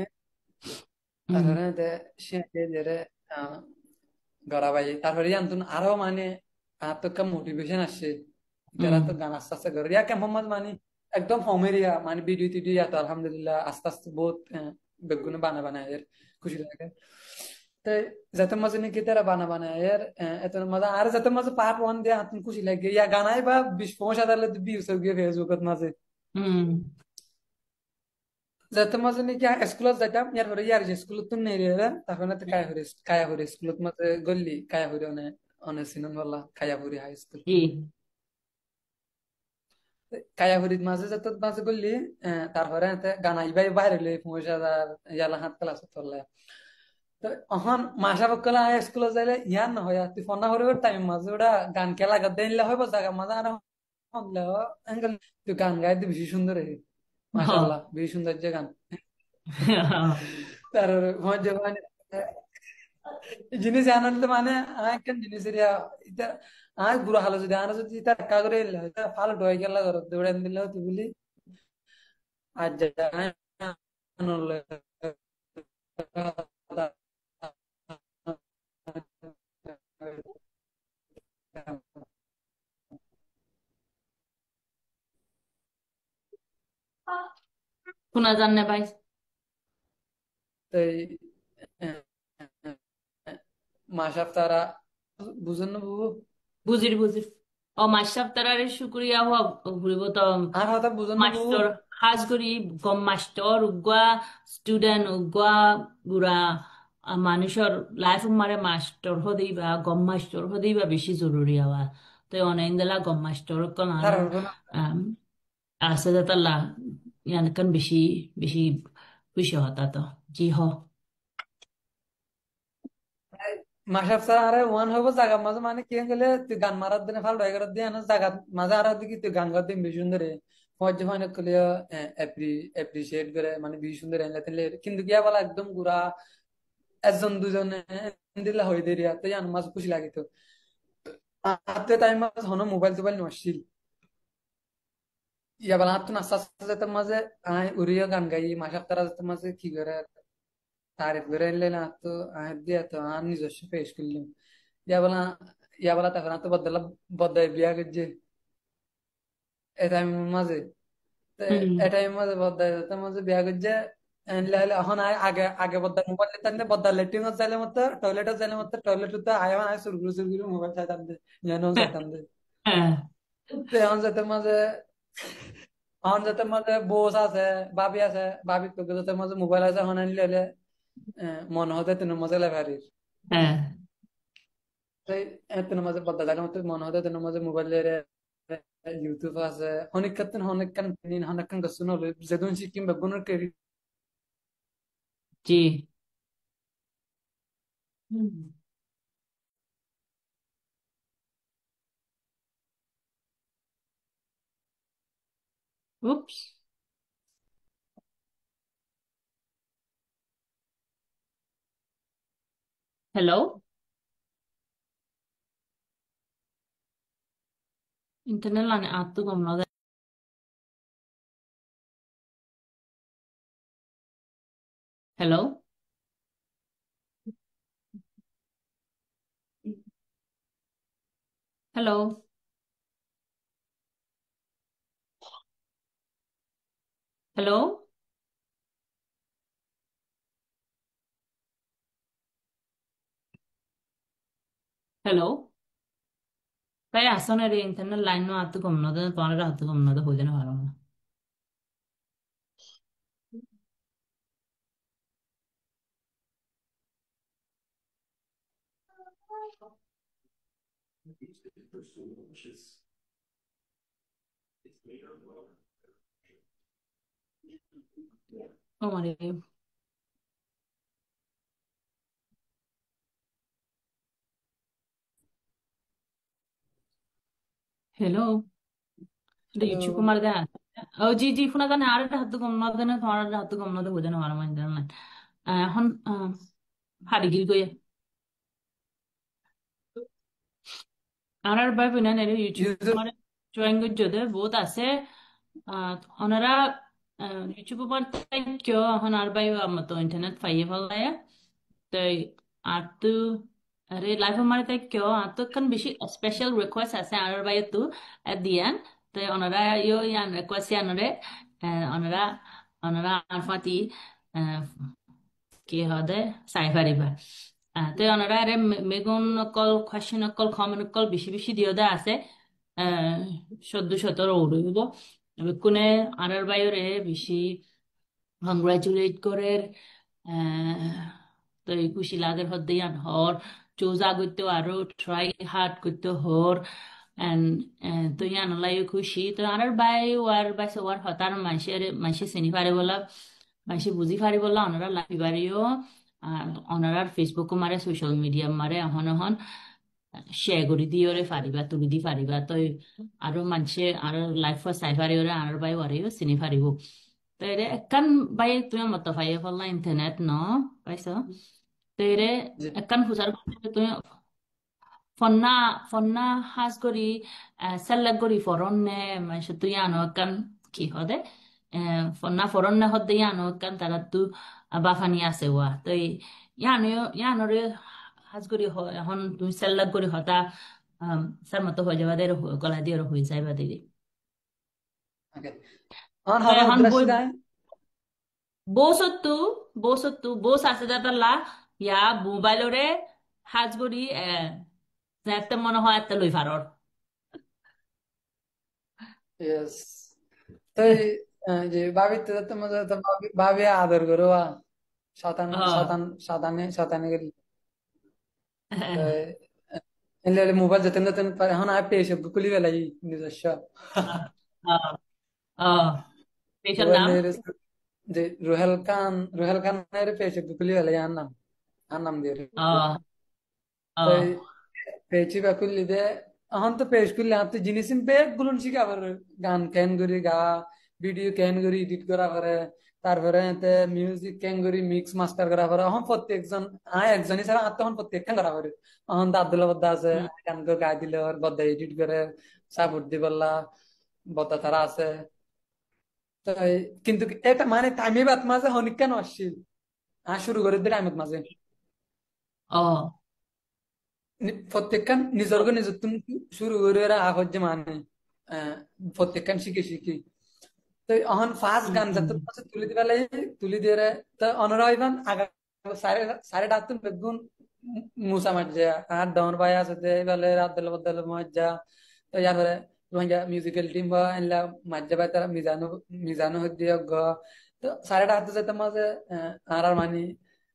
হুম। তারপরে সে ধীরে গড়াবাই তারপরে জানতুন আরো মানে আর তো মোটিভেশন আসছে হুম। যারা তো গান আস্তে আস্তে করে ইয়াকে মোহাম্মদ মানে একদম হোমেরিয়া মানে ভিডিও টিডিও তো আলহামদুলিল্লাহ আস্তে আস্তে বহুত বেগুনে বানা বানায় এর খুশি লাগে তো যাতে মাঝে নাকি তারা বানা বানায় এর এত মজা আর যাতে মাঝে পার্ট 1 দিয়ে হাতুন খুশি লাগে ইয়া গানাই বা 20-25 হাজার ভিউস গিয়ে ফেসবুকত মাঝে হুম। যাতে মাঝে নাকি স্কুলত যাইতাম ইয়ার পরে ইয়ার যে স্কুলত তো নেই রে তখন তো কায়া হরে স্কুলত মাঝে গল্লি কায়া হরে অনে অনে সিনন বললা কায়া হরে হাই স্কুল জি। কায়াহুরিত মাঝে যত মাঝে করলি তারপরে গান আইবাই বাইরে লই 25 হাজার ইয়ালা হাত ক্লাস করলে তো এখন মাসা বকলা স্কুলে যাইলে ইয়ার না হয় তুই ফোন না করে টাইম মাঝে ওটা গান খেলা গদ দিলে হইব জায়গা মাঝে আর হলে এঙ্গেল তুই গান গাইতে বেশি সুন্দর হে মাশাআল্লাহ বেশি সুন্দর যে গান তারপরে মজা মানে জিনিস আনন্দ মানে কেন জিনিস এটা বুড়ো হালো যদি আনা যদি তার কাগরে ফাল ডয় গেল দৌড়ান দিলে তুই বলি আর শোনা যান না ভাই। মাসাব তারা বুঝেন না বাবু বুঝির বুঝির। ও মাস্টার তারারে শুক্রিয়া হওয়া ঘুরিব তো আর হয়তো বুঝো না বউ। মাস্টার খাস করি গম মাস্টার উগুয়া স্টুডেন্ট উগুয়া গুড়া মানুষের লাইফ মারে মাস্টার হদেই বা গম মাস্টার হদেই বা বেশি জরুরি হওয়া তো অনেক দিলা গম মাস্টার কোন তার আরো হবো না। আছে তাল্লা ইয়ান কান বেশি বেশি খুশি হতা তো জি হ মাসাব স্যার আরে ওয়ান হবো জায়গা মাঝে মানে কি গেলে তুই গান মারার দিনে ফাল ডয় করার দিয়ে জায়গা মাঝে আর দিকে তুই গান গাতে বেশি সুন্দর ফজ হয় না কলিয়া এপ্রিসিয়েট করে মানে বেশি সুন্দর এনে দিলে কিন্তু গিয়া বলা একদম গুড়া একজন দুজনে দিলে হয়ে দেরিয়া তো জান মাঝে খুশি লাগিত। আর তো টাইম মাঝে হনো মোবাইল টোবাইল নছিল ইয়া বলা আর তো নাস্তা যেতে মাঝে আয় উড়িয়া গান গাই মাসাব তারা যেতে মাঝে কি করে তারিফ করে এলে না তো আয় দিয়া তো আর নিজস্ব পেশ করলাম ইয়া বলা ইয়া বলা তখন আর তো বদলা বদায় বিয়া করছে এটাই মাঝে তো হুম এটাই মাঝে বদায় তো মাঝে বিয়া করছে এনলে হলে এখন আয় আগে আগে বদা মোবাইল নিতাম বদা লেট্রিন যাইলে মতো টয়লেট যাইলে মতো টয়লেট তো আয় আয় সুরগুলো সুরগুলো মোবাইল চাইতাম দে জানো চাইতাম দে হ্যাঁ তো এখন যাতে মাঝে এখন যাতে মাঝে বস আছে ভাবি আছে ভাবি তো যাতে মাঝে মোবাইল আছে এখন আনলে হলে মনে হতে তিন মাঝে লেভারির হ্যাঁ তাই তিন মাঝে বদা জায়গা মতো মনে হতে তিন মাঝে মোবাইলের ইউটিউব আছে অনেক ক্ষেত্রে অনেক কান অনেক কান গেছো নলে যেদিন শিকিম বেগুনের কেরি জি হুম উপস হ্যালো ইন্টারনেট লানে আত্ম কম না হ্যালো হ্যালো হ্যালো হ্যালো তাই আসনে রে ইন্টারনেট লাইন নো আত্ম কম না তোমার আত্ম কম না হয়ে যেন ভালো না ও মানে হ্যালো রিচু কুমার দা ও জি জি শোনা জানে আর একটা হাত কম না দেন তোমার হাত কম না হয়ে যেন ভালো মানে ইন্টারনেট এখন হারি গিল গিয়ে আর ভাই বোনা নেড়ে ইউটিউব ইউটিউব মানে জয়েন করতে বহুত আছে আহ ওনারা ইউটিউব পর কেউ এখন আর ভাই মতো ইন্টারনেট পাইয়ে ফেলায় তাই আর তো আরে লাইফ আমার তাই কেউ আর তো কান বেশি স্পেশাল রিকোয়েস্ট আছে আর ভাই তো দিয়ান তাই ওনারা ইয়ো ইয়ান রিকোয়েস্ট ইয়ানরে ওনারা ওনারা আর ফাতি কি হদে চাই পারিবা তে ওনারা আরে মেগুন অকল কোয়েশ্চেন অকল কমেন্ট অকল বেশি বেশি দিওদা আছে আহ 14-17 উড়িব কোনে আনার বাইরে বেশি কংগ্রাচুলেট করে তো এই খুশি লাগের হদ্দে আন হর চোজা করতে আরো ট্রাই হার্ড করতে হর and তো ইয়ান লাই খুশি তো আনার বাই ওয়ার বাই সবার হতার মাইসের মাইসে চিনি পারে বলা মাইসে বুঝি পারি বলা ওনারা লাভি বাড়িও আর ওনারার ফেসবুক মারে সোশ্যাল মিডিয়া মারে এখন এখন শেয়ার করে দিয়ে ওরে ফারিবা তুলি দি ফারিবা তো আরো মানুষে আরো লাইফ চাই পারি ওরে আনার বাই ওয়ারেও চিনি পারিব তো এরে একান বাই তুমি মতো পাইয়ে ফেললা ইন্টারনেট ন পাইছ তো এরে একান ফুচার তুমি ফন্না ফন্না হাজ করি সেলেক্ট করি ফরন নে মানে তুই আনো একান কি হদে ফন্না ফরন নে হদে আনো একান তারা তু বাফানি আছে ওয়া তো ইয়ানো ইয়ানোরে হাজ করি এখন তুমি সেলেক্ট করি হতা স্যার মতো হয়ে যাবা দের গলা দিয়ে হয়ে যাইবা দিদি ওকে আমার তো হবা এখন বই উদ্দেশ্য নাই বসত্তু বসত্তু বস আছে যাতাল্লা ইয়া মোবাইলরে হাজ করি যাতে মনে হয় একটা লই ফারর ইয়েস। তো যে ভাবি তো তোমার তো ভাবি আদর করো শতান Oh. শতান শতানে শতানে গেলি তো এলে মোবাইল যেতেন যেতেন পারে এখন আর পেয়ে সব খুলি ফেলাই নিজস্ব Oh. Oh. পেশার নাম? মোবাইলের যে রুহেল খানের পেয়ে সব খুলি ফেলাই আর নাম দিয়ে রেখেছে। Oh. তো Oh. পেয়েছি বা খুললি দে এখন তো পেজ খুললে আর তো জিনিস বেগ গুলো শিখা পারে গান কেন করি গা ভিডিও কেন করি এডিট করা পারে তারপরে এতে মিউজিক কেন করি মিক্স মাস্টার করা পারে এখন প্রত্যেকজন একজন হিসাবে আর তখন প্রত্যেকখান করা পারে এখন তো আব্দুল্লাহ বদ্দা আছে Hmm. গান করে গায়ে দিলে ওর বদ্দা এডিট করে সাপোর্ট দি বললা বদ্দা তারা আছে তো কিন্তু এটা মানে টাইমে বাদ মাঝে হনিক কেন আসছিল শুরু করে দিই টাইমের মাঝে Oh. প্রত্যেকখান নিজর্গ নিজত্ব শুরু করে এরা আহত যে মানে আহ, প্রত্যেকখান শিখে শিখি তো এখন ফার্স্ট গান যাতে Hmm. তুলি দিবে তুলি দিয়ে রে, তো অনরা ইভান আগা সাড়ে সাড়ে ডাক্তার বেগুন মুসা মাজ্জা আর ডন ভাই আছে তে এবারে আব্দুল বদল মাজ্জা তো ইয়ারপরে রোহিঙ্গা মিউজিক্যাল টিম বা এনলা মাজ্জা ভাই তারা মিজানো মিজানো হচ্ছে গ তো সাড়ে ডাক্তার যেতে মাঝে আর মানি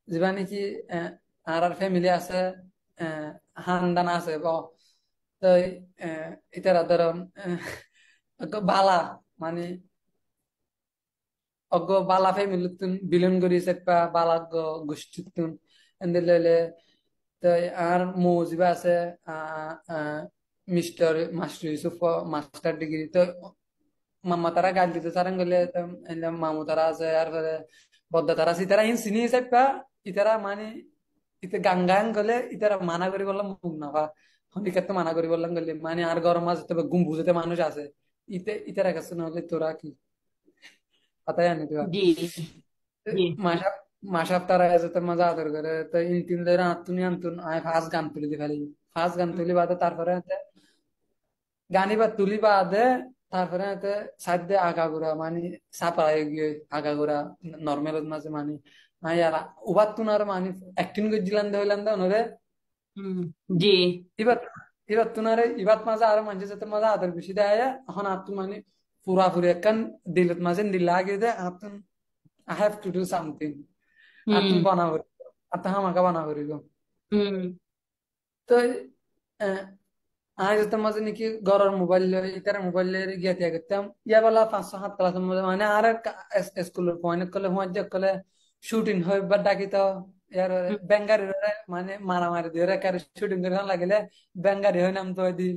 যিবা নাকি আর ফ্যামিলি আছে হান্দান আছে ব তো ইতারা ধরো বালা মানে অগো বালা ফ্যামিলিতুন বিলন করি সেপা বালা গোষ্ঠীতুন এন্দের লইলে তো আর মৌজিবা আছে mister master Yusuf master degree তো মামা তারা গাল দিতে তারা গেলে মামু তারা আছে আর পরে বদ্দা তারা আছে ইতারা ইন সিনি সেপা ইতারা মানে ইতে গান গলে ইতারা মানা করি বললাম মুখ না বা হনিকার তো মানা করি বললাম গেলে মানে আর গরম মাঝে তবে গুম বুঝতে মানুষ আছে ইতারা কাছে নহলে তোরা কি কথাই আনি জি। জি। মাসা মাসাব তারা আছে তো মজা আদর করে তো ইন তিন ধরে আতুনি আনতুন আয় ফার্স্ট গান তুলি দি ফেলি ফার্স্ট গান তুলি বাদে তারপরে গানি বা তুলি বাদে তারপরে সাধ্যে আগাগোড়া মানে সাপাই গিয়ে আগাগোড়া নর্মাল মাঝে মানে নাই আর উবাত তুনার মানে অ্যাক্টিং করছিলাম হইলাম দা ওনরে হুম। জি। এবার এবার তুনারে এবার মাঝে আরো মানুষের সাথে মাঝে আদর বেশি দেয় এখন আত্ম মানে পুরাপুরি একখান দিলত মাঝে দিল্লা আগে দে আতুন I have to do something হুম। আতুন বানা করি আত্মা হামাকা বানা করি গো হুম। তো আজ তো মাঝে নাকি ঘরের মোবাইল ইতার মোবাইল গিয়ে দিয়া করতাম ইয়া বেলা 5-7 ক্লাসের মধ্যে মানে আর স্কুলের পয়েন্ট করলে হুঁয়ার যে করলে শুটিং হয় বা ডাকি তো ইয়ার বেঙ্গারি মানে মারামারি দিয়ে কারে শুটিং করে লাগিলে বেঙ্গারি হয় নাম তো দি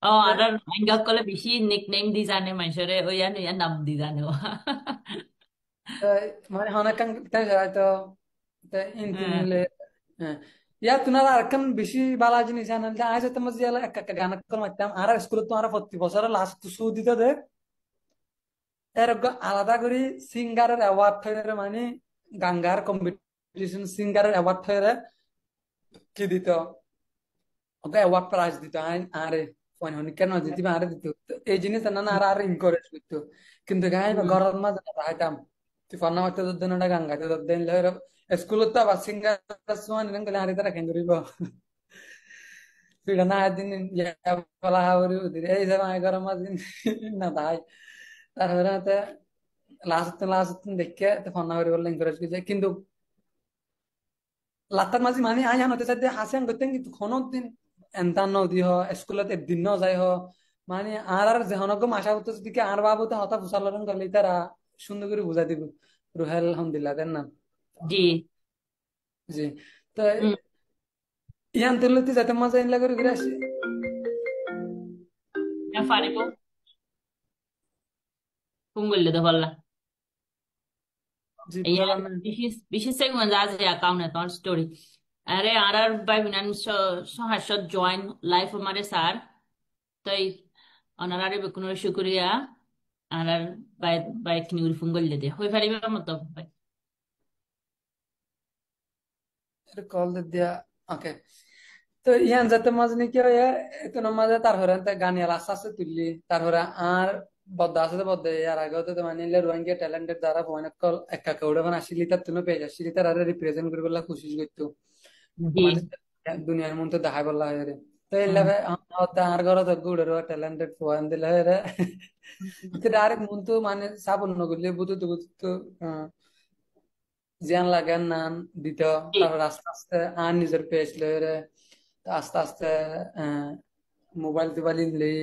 ও, আর আইঙ্গা কলে বেশি নিকনেম দি জানে মানুষরে ওইয়া নইয়া নাম দি জানে ও। তো মানে অনেক হয়তো ইনতিন হ্যাঁ। হলে হ্যাঁ ইয়া তুনারা আরেকখান বেশি বালা জিনিস জানেন যে আজ তোমার যে এক একটা গান করে মারতাম আর স্কুলে তো আর প্রতি বছর লাস্ট শো দিতে দে এরকম আলাদা করে সিঙ্গারের অ্যাওয়ার্ড থইরে মানে গাঙ্গার কম্পিটিশন সিঙ্গারের অ্যাওয়ার্ড থইরে কি দিত ওকে অ্যাওয়ার্ড প্রাইজ দিত আরে ফোন হনি কেন দিতে আরে দিত তো এই জিনিস না না আর আর এনকারেজ করতো কিন্তু গাই বা হুম। ঘরের মাঝে রাইতাম তুই ফোন নামাতে তো দেন না গাঙ্গাতে তো দেন লয় স্কুলত তো আবার সিঙ্গার সোয়ান নেন গলে আরে তারা কেন করিব পিড়া না দিন বলা হাওরি উদিরে এই যে মাই ঘরের মাঝে না তাই তারপরে লাস্ট দেখে ফোন না করে বললে এনকারেজ করছে কিন্তু লাত্তার মাঝে মানে আই হতে চাইতে হাসিয়ান করতেন কিন্তু কোনো দিন এন্তান নদী হ স্কুলত একদিন ন যাই হ মানে আর যেহনক মাসা হতো যদি আর বাবু তো হতা ফুসাল করলে তারা সুন্দর করে বুঝাই দিব রুহেল আলহামদুলিল্লাহ তার নাম জি। জি তো হুম। ইয়ান তুলতে যাতে মজা ইনলা করে ঘুরে আসি ফারিব কোন গল্লে তো পারলা জি iya পুরা না bisnis saya gua zaze account story are arar by binan so hasot join life amare sar tai onarai bekuno shukriya arar by kniul fungol de hoi fari ba mото by call দিয়া ওকে তো ইয়ান যাতে মাঝে নাকি কোনো মাঝে তারপরে গানিয়াল আস্তে আস্তে তুললি তারপরে আর বদ্দা আছে তো বদ্দা ইয়ার আগে তো মানে রোহিঙ্গা ট্যালেন্টেড যারা ফোন কল একা কেউড়ে মানে আসিলি তার তুমি পেয়ে আসছিলি তার রিপ্রেজেন্ট করে বলা কোশিশ করতো ji মানে দুনিয়ার মধ্যে দেখাই বললা হয় রে তো ইল্লাবে আর ঘরে তো গুড়ের ট্যালেন্টেড ফোন দিলে রে তো ডাইরেক্ট মন তো মানে সাবল নগলে বুঝতে বুঝতে জিয়ান লাগান নান দিত তারপর আস্তে আস্তে আর নিজের পেজ লয়ে আস্তে আস্তে মোবাইল টোবাইল ইনলি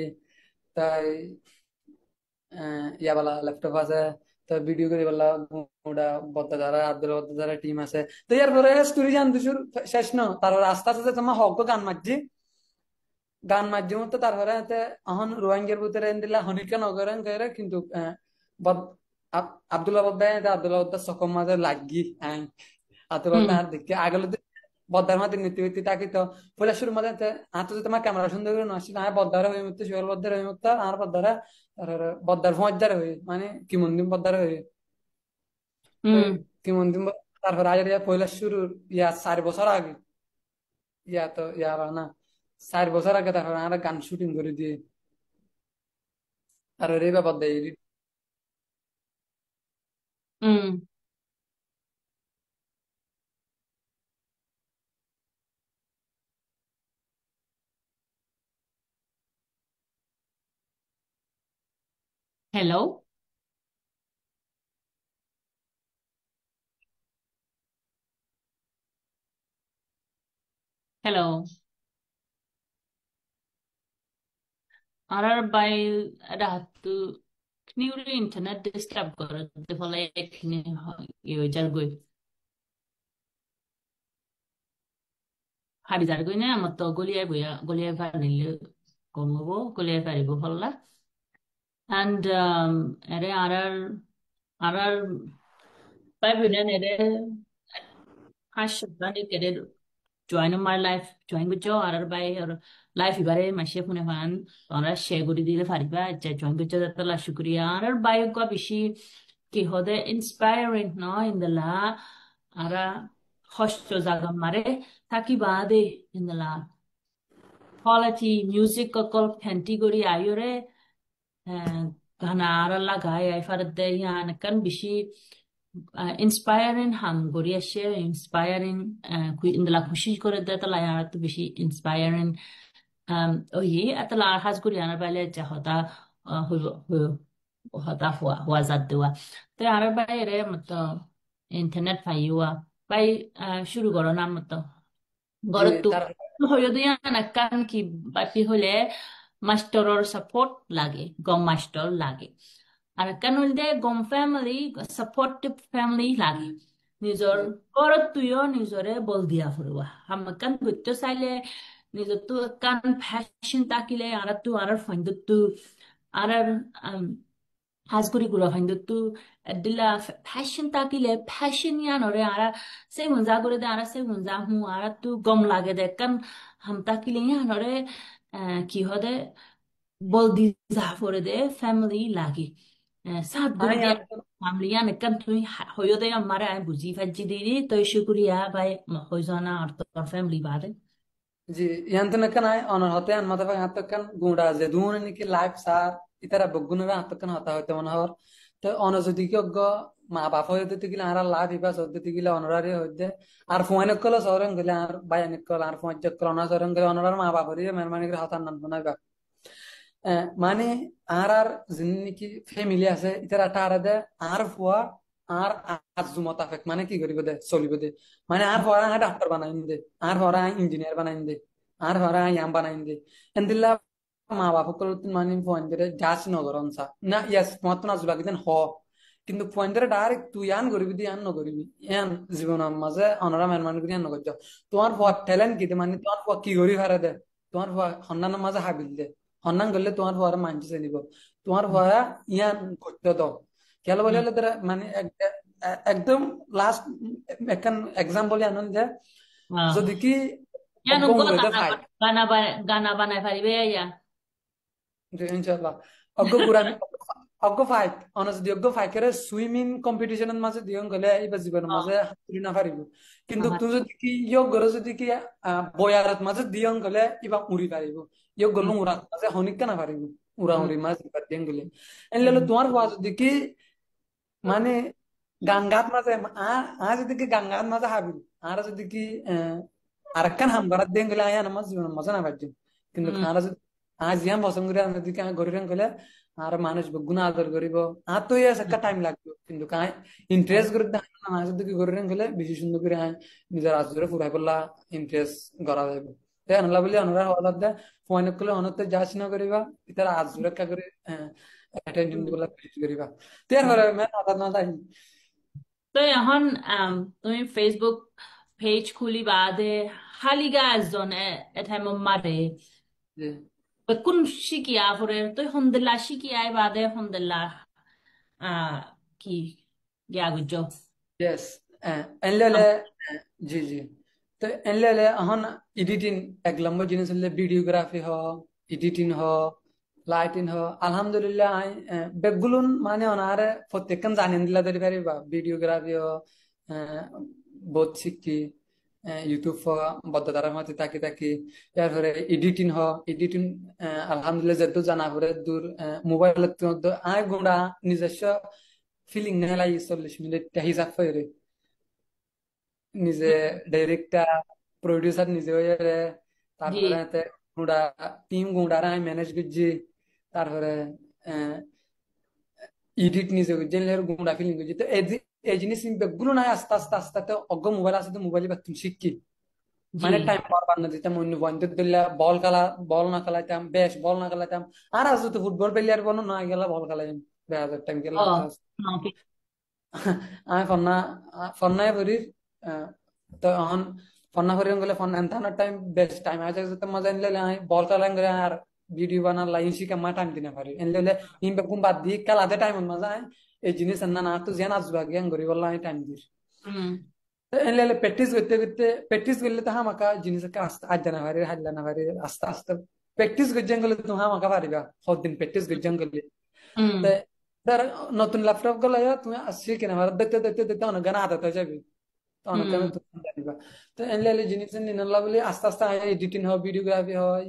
তাই ইয়া বালা ল্যাপটপ আছে তো ভিডিও করে বলা ওটা বদ্দাদারা আব্দুল বদ্দাদারা টিম আছে তো ইয়ার পরে স্টোরি জানতে শুরু শেষ ন তারপর আস্তে আস্তে তোমার হক গান মাঝি মতো তারপরে এখন রোহিঙ্গার ভিতরে দিলা হনিকা নগরেন গেরে কিন্তু আব্দুল্লাহ বদ্দায় আব্দুল্লাহ বদ্দার সকম মাঝে লাগি আই আব্দুল্লাহ হুম আর দেখি আগলে বদ্দার মাঝে নীতি হইতে তাকি তো পয়লা শুরু মাঝে আতো যে তোমার ক্যামেরা সুন্দর করে নষ্ট না বদ্দার হয়ে মতো শিবল বদ্দার হয়ে মতো আর বদ্দারা তারপরে বদ্দার ফৌজদার হয়ে মানে কি মন্দির বদ্দার হয়ে হুম কি মন্দির তারপরে আগে পয়লা শুরু ইয়া 4 বছর আগে ইয়া তো ইয়া না 4 বছর আগে তারপরে আমরা গান শুটিং করে দিয়ে আর রে ব্যাপার দেয় হুম হ্যালো হ্যালো আরার বাই রাত নিউরি ইন্টারনেট ডিস্টার্ব করে det ফলে এখানে ইয়ে যার গই হাবি যার গই না আমার তো গলিয়ায় বইয়া গলিয়ায় পারিলে কমবো গলিয়ায় পারিব হল্লা and এরে আরার বাই বিনা এরে হাস বানি কেরে join my life join গুজো আরার বাই আর লাইফ এবারে মাসে ফোনে ফান তোমরা শেয়ার করে দিলে পারিবা যে join গুজো তালা শুক্রিয়া আরার বাই গো বেশি কি হদে ইন্সপায়ারিং ন ইন্দলা আরা হস্ত জাগা মারে থাকি বাদে ইন্দলা quality music কল ফেন্টি করি আইরে গানা আর লাগাই আই ফারত দে ইয়ান কান বেশি ইন্সপায়ারিং হাম গড়ি আসে ইন্সপায়ারিং ইন্দলা খুশি করে দে তালা আর তো বেশি ইন্সপায়ারিং ওই এতলা আর হাজ করি আনার বাইলে যা হতা হইব হতা হওয়া জাত দেওয়া তো আর বাইরে মতো ইন্টারনেট পাইওয়া পাই শুরু করো না মতো জি গড়ত তার হইয়া নাকান কি বাপি হলে মাস্টৰৰ সাপোর্ট লাগে গম মাস্টর লাগে আর কেন হইলে গম ফ্যামিলি সাপোর্টিভ ফ্যামিলি লাগে নিজৰ জি ঘৰত তুইও নিজৰে বল দিয়া ফুরবা আমাকান বুঝতে চাইলে নিজর তো কান ফ্যাশন তাকিলে আর তো আর ফাইন্দু আর হাজগুড়ি গুড়া ফাইন্দু দিলা ফ্যাশন তাকিলে ফ্যাশন ইয়ানরে আর সেই মজা করে দে আর সেই মজা হু আর তো গম লাগে দে কান হাম তাকিলে ইয়ানরে কি হদে বল দি যা ফরে দে ফ্যামিলি লাগে সাত মানে গুড়ি দিয়া ফ্যামিলি ইয়ান কান তুই হইও দে আমারে আই বুঝি ফাজি দিদি তো শুক্রিয়া ভাই হই জানা আর তোর ফ্যামিলি বাদে জি yanto kan ay honor hote an mata hato kan gunda je dun ni ki life sar itara boggunara hato kan hata hote mona hor তো অন যদি কি অজ্ঞ মা বাপ হয়ে দিতে গেলে আর লাভ ইবা সদ্যতে গেলে অনরারি হইতে আর ফোন কল সরং গেলে আর বায়ান কল আর ফোন কল অনা সরং গেলে অনরার মা বাপ হরিয়ে মেহরবানি করে হতার নাম বানাইবা মানে আর যিনি ফ্যামিলি আছে ইতার আর দে আর ফুয়া আর আজু মোতাফেক মানে কি করিব দে চলিব দে মানে আর ফুয়া ডাক্তার বানাইন দে আর ফুয়া ইঞ্জিনিয়ার বানাইন দে আর ফুয়া ইয়াম বানাইন দে এন্দিল্লা মা বাপ কল মানে ফোন ধরে যাচ নগরন সা না ইয়াস মত না জুলা কিদেন হ কিন্তু ফোন ধরে ডাইরেক্ট তুই আন করিবি দি আন নকরিবি ইয়ান জীবনের মাঝে অনরা মেহরবানি করি আন নকর তোমার ফুয়া ট্যালেন্ট কি মানে তোমার ফুয়া কি করি হারে দে তোমার ফুয়া সন্ধানের মাঝে হাবিল দে সন্ধান করলে তোমার ফুয়ারা মানছে চিনিব তোমার ফুয়া ইয়ান করতে দাও খেয়াল বলে হলে তারা মানে একদম লাস্ট একখান এক্সাম্পল আনন্দ যে যদি কি জানো অজ্ঞ গো মুড়ে ফাইট গানা বানাই পারিবে ইয়া ইনশাল্লাহ অজ্ঞ গুড়ান অজ্ঞ ফাইট অন যদি অজ্ঞ ফাইট করে সুইমিং কম্পিটিশনের মাঝে দিয়ং গলে এইবার জীবনের মাঝে হাতুরি না পারিব কিন্তু তুমি যদি কি ইয়োগ গরে যদি কি বয়ারত মাঝে দিয়ং গলে ইবা উড়ি পারিব ইয়োগ গলু উড়াত মাঝে হনিকা না পারিব উড়া উড়ি মাঝে দিয়ং গলে এনলে তোমার হওয়া যদি কি মানে গাঙ্গাত মাঝে যদি কি গাঙ্গাত মাঝে হাবিল আর যদি কি আরেকখান হাম করার দিয়ং গলে আয়া নামাজ জীবনের মাঝে না পারছি কিন্তু হুম আরা যদি আজ ইয়াম পছন্দ করে আমরা দিকে গরিবেন গেলে আর মানুষ গুণ আদর করিব আর তো ইয়ে একটা টাইম লাগবে কিন্তু কাই ইন্টারেস্ট করে মানুষ দিকে গরিবেন গেলে বেশি সুন্দর করে নিজের আজরে ফুরাই করলা ইন্টারেস্ট করা যাবে তাই আনলা বলি অনরা হওয়ার দে ফোন করলে অনতে যাচ না করিবা ইতার আজরে কা করে অ্যাটেনশন দিবলা বেশি করিবা তার পরে মে আদর না তাই তো এখন তুমি ফেসবুক পেজ খুলি বাদে হালিগা এজন এঠাই মারে যে কোন শিকিয়া পরে তুই হন্দলা শিকিয়াই বাদে হন্দলা আহ কি গিয়া গুজো यस एनलेले जी जी तो एनलेले हन एडिटिंग एक लंबो जिनिस ले वीडियोग्राफी हो एडिटिंग हो लाइटिंग हो अल्हम्दुलिल्लाह आई बेगुलुन माने ओनारे प्रत्येकन जानिन दिला दरि पारिबा वीडियोग्राफी हो बहुत सिक्की ইউটিউব বদ্ধতার মধ্যে তাকি তাকি ইয়ার পরে এডিটিং হ এডিটিং আলহামদুলিল্লাহ যেহেতু জানা পরে দূর মোবাইলের মধ্যে আয় গুণা নিজস্ব ফিলিং নেলাই 40 মিনিট হিসাব করে নিজে ডাইরেক্টর প্রডিউসার নিজে হয়ে জি তারপরে গুণা টিম গুণারা আমি ম্যানেজ করছি তারপরে এডিট নিজে করছি গুণা ফিলিং করছি তো এই জিনিস গুলো নাই আস্তে আস্তে আস্তে আস্তে অজ্ঞ মোবাইল আছে তো মোবাইলে তুমি শিখি জি মানে টাইম পারবার না দিতাম অন্য বন্ধুর দিল্লা বল খেলা বল না খেলাইতাম বেশ বল না খেলাইতাম আর আজ তো ফুটবল প্লেয়ার বলো না গেলা বল খেলাইম 2000 টাইম গেলা ও আস্তে আস্তে ওকে আমি ফন্নায় ভরির তো এখন ফন্না ভরি গেলে ফন্না এন্তানোর টাইম বেস্ট টাইম আছে যেতে মজা নিলে আমি বল খেলাম করে আর ভিডিও বানার লাইন শিখে মা টাইম দিনে পারি এনলে ইন বেকুম বাদ দি খেলাতে টাইম মজা এই জিনিস না তো যেন আসবা গিয়ান করি বললাম আমি টাইম দিই হুম এনলে প্র্যাকটিস করতে করতে প্র্যাকটিস করলে তো হামাকা জিনিসকে আস্তে আজ জানা পারি হাল্লা না পারি আস্তে আস্তে প্র্যাকটিস করছেন গেলে তো হামাকা পারিবা সদিন প্র্যাকটিস করছেন গেলে হুম তে ধর নতুন ল্যাপটপ গুলো তুমি আসছি কিনা আমার দেখতে দেখতে দেখতে অনেক গান আদত হয়ে যাবে তো অনেক গান হুম তুমি জানিবা তো এনলে জিনিস নিনলা বলে আস্তে আস্তে এডিটিং হয় ভিডিওগ্রাফি হয়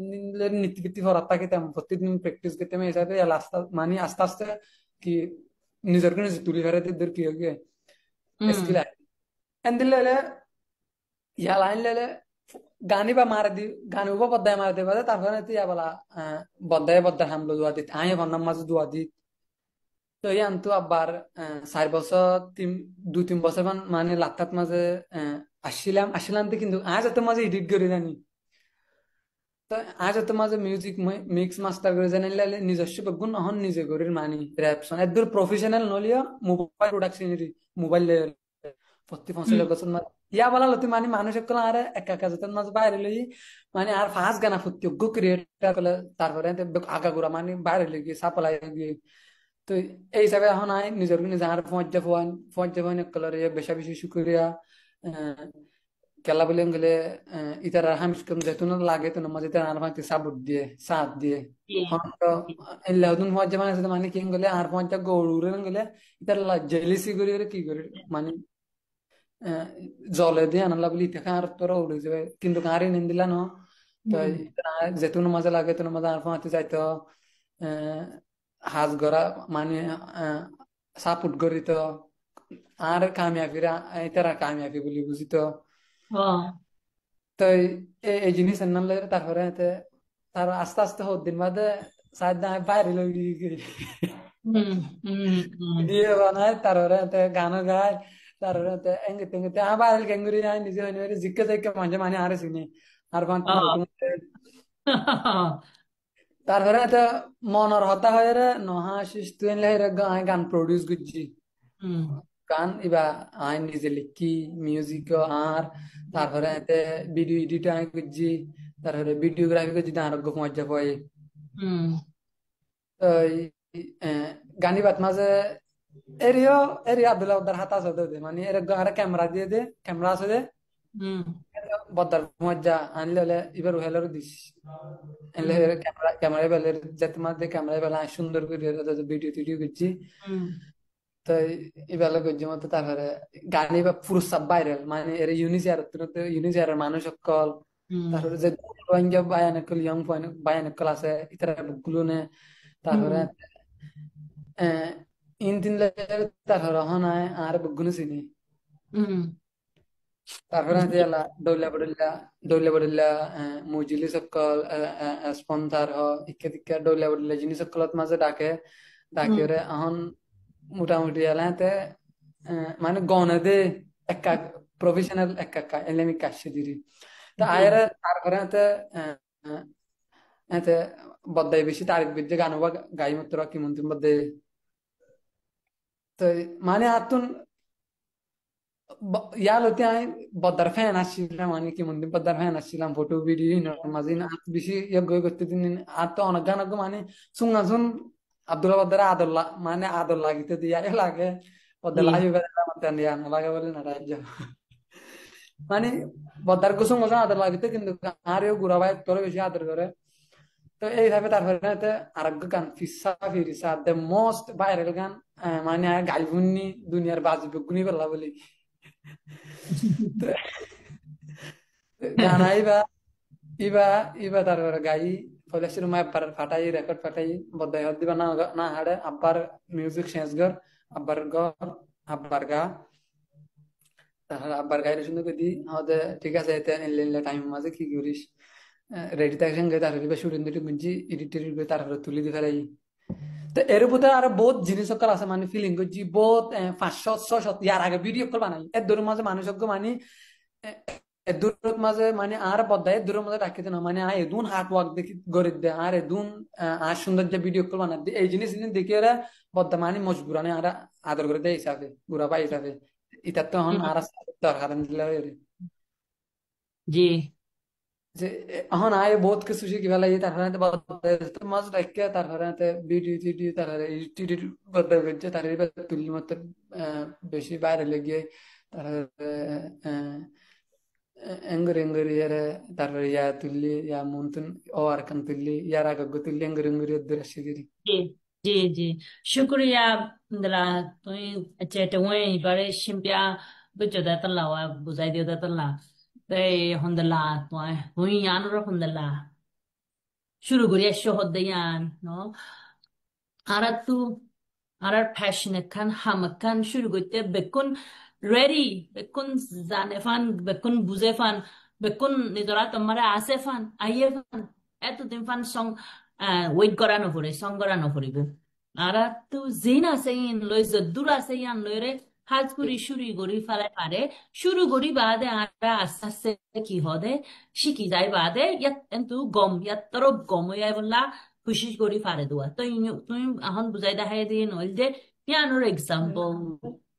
নীতি গীতি হওয়ার তাকে তেমন প্রত্যেকদিন প্র্যাকটিস করতে আমি হিসাবে আস্তে মানে আস্তে আস্তে কি নিজের নিজে তুলি ধরে দূর কি হবে হুম স্কিল আছে এন্দিলে ইয়া লাইন লেলে গানি বা মার দি গানি উবা বদ্দায় মার দিবা তারপরে ইয়া বলা বদ্দায় বদ্দায় হামলো দোয়া দিত আয় বন্নাম মাঝে দোয়া দিত তো এই আনতো আবার 4 বছর 2-3 বছর মানে লাত্তাত মাঝে আসছিলাম তো কিন্তু আজ এত মাঝে এডিট করে জানি তো আজ এত মাঝে মিউজিক মিক্স মাস্টার করে জানি নিজস্ব বেগুন নহন নিজে করে মানি র্যাপ সং একদম professional Naliya mobile production mobile প্রতি হুম 5 বছর ইয়া বলা লতি মানে মানুষ একলা আর একা একা যেতেন মাঝে বাইরে লই মানে আর ফার্স্ট গানা ফুটি গো ক্রিয়েটার করলে তারপরে আগাগোড়া মানে বাইরে লই সাপ্লাই গিয়ে তো এই হিসাবে এখন আই নিজের নিজে আর ফঞ্জা ফোন একলারে বেশা বেশি শুক্রিয়া কেলা বলে গেলে ইতার হামিশ কম যেতুন লাগে তো মাঝে তার আর ভাঙতে সাবুট দিয়ে সাথ দিয়ে জি হন তো এল্লা নতুন ফঞ্জা মানে মানে কি গেলে আর ফঞ্জা গৌড়ুরে গেলে ইতার জেলিসি করি কি করে মানে জলে দিয়ে আনালা বলি ইতে আর তোরা উড়ে যাবে কিন্তু কারে নিন্দিলা ন তো হুম যেতুন মাঝে লাগে তুন মাঝে আর ফাঁতে যাইতো হাজ গড়া মানে সাপোর্ট করি তো আর কামিয়াবিরা তারা কামিয়াবি বলি বুঝি তো ও তো এই জিনিস আনলে তারপরে তার আস্তে আস্তে হোক দিন বাদে সাইড না বাইরে লই গিয়ে হুম হুম হুম ভিডিও বানায় তারপরে গানও গায় তারপরে এঙ্গে তেঙ্গে বাইরে কেঙ্গুরি যায় নিজে হইনি জিজ্ঞে দেখে মাঝে মানে আর চিনি আর ও নতুন তারপরে মনের হতা হয়ে রে নহা শিস তুই গান প্রডিউস করছি হুম গান এবার আই নিজে লিখি মিউজিক আর তারপরে ভিডিও এডিট আই করছি তারপরে ভিডিওগ্রাফি করছি আরোগ্য মজা পাই হুম তো গানি বাত মাঝে এরিও এরিয়া আব্দুল্লাহ উদ্দার হাত আছে দে মানে এর আরে ক্যামেরা দিয়ে দে ক্যামেরা আছে দে হুম বদ্দার মজা আনলে হলে এবার হেলারও দিস এলে হুম ক্যামেরা ক্যামেরা বেলের যাতে মাঝে ক্যামেরা বেলা সুন্দর করে ভিডিও টিডিও করছি হুম তো এবেলা করছি মতো তারপরে গান এবার পুরো সব ভাইরাল মানে এর ইউনিসিয়ার মানুষ সকল হুম তারপরে যে রোহিঙ্গা বায়ানকল ইয়ং বায়ানকল আছে ইতারা গুলো নে হুম তারপরে ইন তিন তারপরে হনায় আর বুগুলো চিনি হুম তারপরে আছে এলা দৌলা বড়িল্লা মজলি সকল স্পন্সর হ ইকে দিকে দৌলা বড়িল্লা জিনিস সকলত মাঝে ডাকে ডাকে রে এখন মোটামুটি এলাতে মানে গনে দে একা প্রফেশনাল একা এলেমি কাশে দিরি তা জি আয়ের তারপরে এতে এতে বদ্দাই বেশি তারিখ বিদ্যে গান বা গাই মাত্র কি মন্ত্রী বদ্দে তো মানে আতুন ইয়ালতে আমি বদ্দার ফ্যান আসছিলাম মানে কি মন্দির বদ্দার ফ্যান আসছিলাম ফটো ভিডিও মাঝে আত বেশি ইয়ে করতে দিন আর তো অনেক গান মানে শুন শুন আব্দুল্লাহ বদ্দার আদর মানে আদর লাগিতে দিয়া লাগে বদ্দার জি লাগে মাতে নিয়া না লাগে বলে না রাজ্য মানে বদ্দার কুসুম কুসুম আদর লাগিতে কিন্তু আরেও গুড়া ভাই তোর বেশি আদর করে তো এইভাবে তারপরে আরেক গান ফিসা ফিরিসা দ্য মোস্ট ভাইরাল গান মানে গাইবুন্নি দুনিয়ার বাজবে পেলা বলি তো গান আইবা ইবা ইবা তারপরে গাই ফলেসির মা ফাটাই রেকর্ড ফাটাই বদাই হল দিবা না না হাড়ে আব্বার মিউজিক শেষ গর আব্বার গর আব্বার গা তারপর আব্বার গাইলে শুনে কই দি হদে ঠিক আছে এতে এলে টাইম মাঝে কি করিস রেডি থাকছেন গে তারপরে বা শুটিং দুটি গুঞ্জি এডিট টেডিট করে তারপরে তুলি দি ফেলাই তো এর ভিতরে আরো বহুত জিনিস সকল আছে মানে ফিলিং করছি বহুত 500 600 ইয়ার আগে ভিডিও কল বানাই এর দূরের মাঝে মানুষ মানে এর দূরের মাঝে মানে আর বদ্দা এর দূরের মাঝে রাখিতে না মানে এদুন হার্ড ওয়ার্ক দেখি গরিব দে আর এদুন আর সুন্দর যে ভিডিও কল বানাই এই জিনিস দেখে এরা বদ্দা মানে মজবুরানে আর আদর করে দেয় হিসাবে বুড়া ভাই হিসাবে এটা তো এখন আর দরকার দিলে জি যে এখন আয় বহুত কিছু শিখি ফেলাই তারপরে মাছ রাখিয়া তারপরে ভিডিও টিডিও তারপরে টিডিও বদল করছে তারপরে তুলি মতো বেশি বাইরে লেগে তারপরে এঙ্গুরি এঙ্গুরি ইয়ারে তারপরে ইয়া তুললি ইয়া মুন্তুন ও আর কান তুললি ইয়ার আগে তুললি এঙ্গুরি এঙ্গুরি দূরে শিগিরি জি জি জি শুক্রিয়া দলা তুই চেটে ওই বারে শিম্পিয়া বুঝছো দা তল্লা ওয়া বুঝাই দিও দা তল্লা তাই হন্দলা তুই ইয়ানুর হন্দলা শুরু করি এসো হদ্দে ইয়ান no আরাতু আরার ফ্যাশন খান হাম খান শুরু করতে বেকুন রেডি বেকুন জানে ফান বেকুন বুঝে ফান বেকুন নিজরা তোমারে আসে ফান আইয়ে ফান এতদিন ফান সং ওয়েট করা নপরে সং করা নপরিব আরা তু জিন আছে ইন লই যদ্দুর আছে ইয়ান লই রে হাজ করি শুরু করি ফালে পারে শুরু করি বাদে আরা আস্তে আস্তে কি হদে শিখি যায় বাদে ইয়াত কিন্তু গম ইয়াত তর গম হইয়া বললা খুশি করি ফারে দোয়া তো তুমি এখন বুঝাই দেখাই দিয়ে নইল যে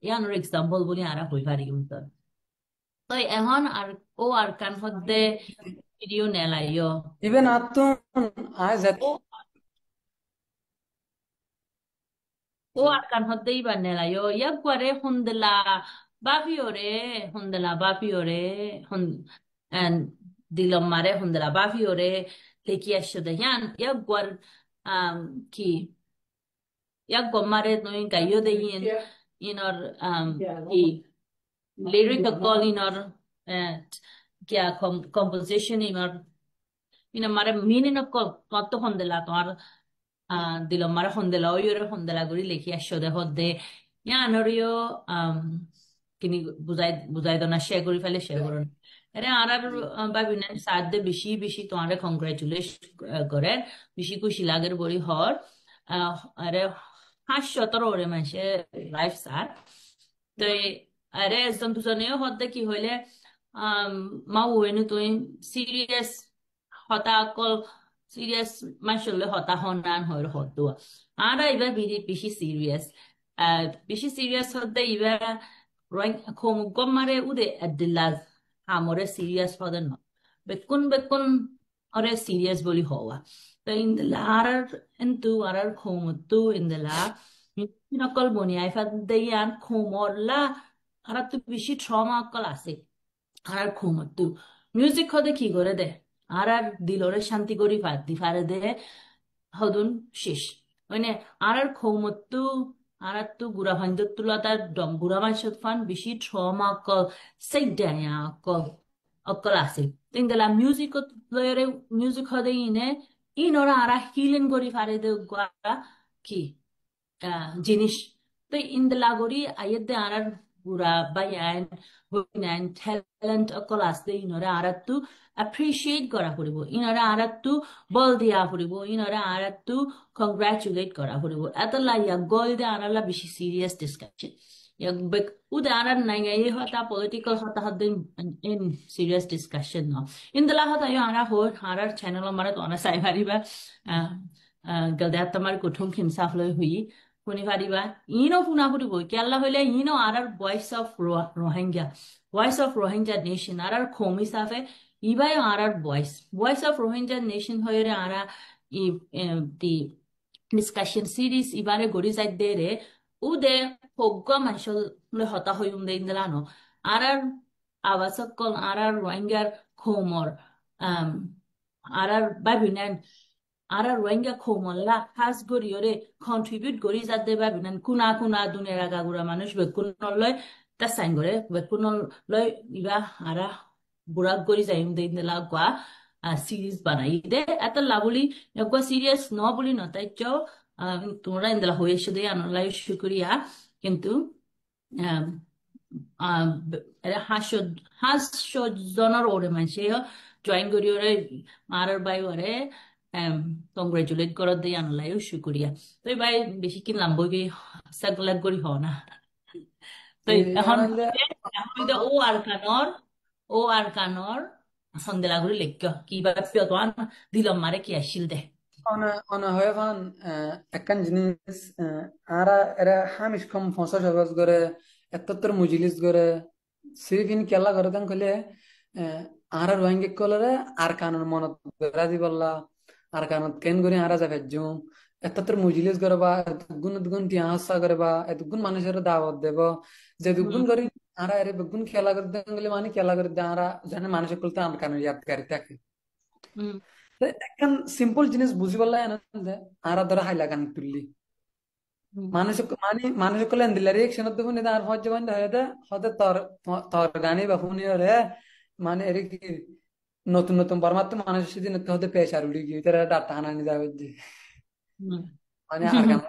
ইয়ানোর এক্সাম্পল বলি আরা হই পারি কিন্তু তো এখন আর ও আর কান হদ্দে ভিডিও নেলাইও ইভেন আতুন আজ ও ও আর কান হদ্দে ইবার নেলাইও ইয়াক করে হুন্দলা বাপিওরে হুন and দিলম মারে হুন্দলা বাপিওরে লেকি আসছে দে ইয়াক gwar কি ইয়াক গম্মারে তুমি গাইও দে ইনর কি lyric কল ইনর क्या composition ইনর ina mare meaning of কত হন্দেলা তোমার দিল মারে হন্দেলা ওই ওরে হন্দেলা গুড়ি লেখি আসো দে হদ্দে ইয়ানরিও কিনি বুঝাই বুঝাই দনা শেয়ার করি ফেলে শেয়ার করুন আরে আর আর ভাবি না সাথে বেশি বেশি তোমারে কংগ্রেচুলেশন করেন বেশি খুশি লাগের বড়ি হর আরে 500 ওরে মাসে লাইফ স্যার তো আরে একজন দুজনেও হদ্দে কি হইলে মা ওয়েনু তুই সিরিয়াস হতা অকল সিরিয়াস মানুষলে হতা হনান হইর হতুয়া আরা ইবা বেশি সিরিয়াস বেশি সিরিয়াস হতে ইবা খোম গমারে উদে আদিল্লাজ আমরে সিরিয়াস হদে ন বেকুন অরে সিরিয়াস বলি হওয়া তো ইন্দলা আরার কিন্তু আরার খোমতু ইন্দলা নকল বনিয়াই ফাদাইয়ান খোমরলা আরা তো বেশি ট্রমা অকল আছে আর ঘুমতু মিউজিক হদে কি করে দে আর দিলরে শান্তি করি দি ফারে দে হদুন শেষ মানে ঘুমতু তো গুড়া ভাঞ্জত তুলা তার দম গুড়া মাইসত ফান বেশি ট্রমা অকল সেই দেয়া অকল আছে তিনদলা মিউজিক লয়রে মিউজিক হদে ইনরা আরা হিলেন করি ফারে দে গুয়া কি জিনিস তো ইন্দলা গরি আয়ের দে আর গুড়া বাই ট্যালেন্ট অকল আছে ইনরে আরাত্তু অ্যাপ্রিসিয়েট করা ফুরিব ইনরে আরাত্তু বল দিয়া ফুরিব ইনরে আরাত্তু কংগ্রাচুলেট করা ফুরিব এত লাইয়া গল দে আনালা বেশি serious discussion udah aran nanya ye hota political hota hadin in serious discussion no indala hota yo ara ho harar channel mara to ana sai mariba galda tamar kuthum khimsaf loi hui kuni pariba ino puna puri boi kella hoile ino arar voice of rohingya nation arar khomi safe ibai arar voice of rohingya nation hoire ara i the discussion series ibare gori side dere ude hogga manshol le hota hoyum de indalano arar avasakol arar rohingya khomor um arar babinan arar rohingya khomolla has gori ore contribute gori jadde babinan kuna kuna dunera gagura manush bekun loy ta sign gore bekun loy iba ara burak gori jaim de indala gwa series বানাই দে এত lovely একগা serious ন বলি ন তাই চাও তোমরা ইন্দলা হয়ে এসে দিয়ে আনলাই শুক্রিয়া কিন্তু আম, আম, এরা হাস্যজনের ওরে মানুষে জয়েন করি ওরে মারার বাই ওরে কংগ্রেচুলেট করার দিয়ে আনলাইও শুক্রিয়া তো ভাই বেশি কিনলাম বই সাগলাগ করি হ না তো এখন আনালে এখন ও আর কানর সন্দেলাগুলি লেখ কি বা পেতোয়ান দিলম মারে কি আসিল দে أنا هيفان أكن جنس أرا أرا هامش كم فانسا شغاز غره اتتر مجلس غره سيفين كلا غره تان كله أرا روانجي كله أركانون مانت غرازي بالله أركانت كين غري أرا زفجوم اتتر مجلس غره با دغون تياسا غره با دغون مانشر دعوت দেব যে দগুন গরি আরা এর বেগুন খেলা করতে গেলে মানে খেলা করতে আরা জানে মানুষ কলতে আরকানোর ইয়াদ গাড়ি থাকে এখন সিম্পল জিনিস বুঝি বললে যে আরা ধরা হাইলা গান তুললি মানুষ কলে দিলে রিয়েকশন দেবো নিতে আর হজ জবান হয়ে হতে তোর তোর গানি বা ফোনি রে মানে এর কি নতুন নতুন পরমাত্ম মানুষ সেদিন হতে পেশার উড়ি গিয়ে তারা ডাটা হানানি যাবে যে মানে আর গান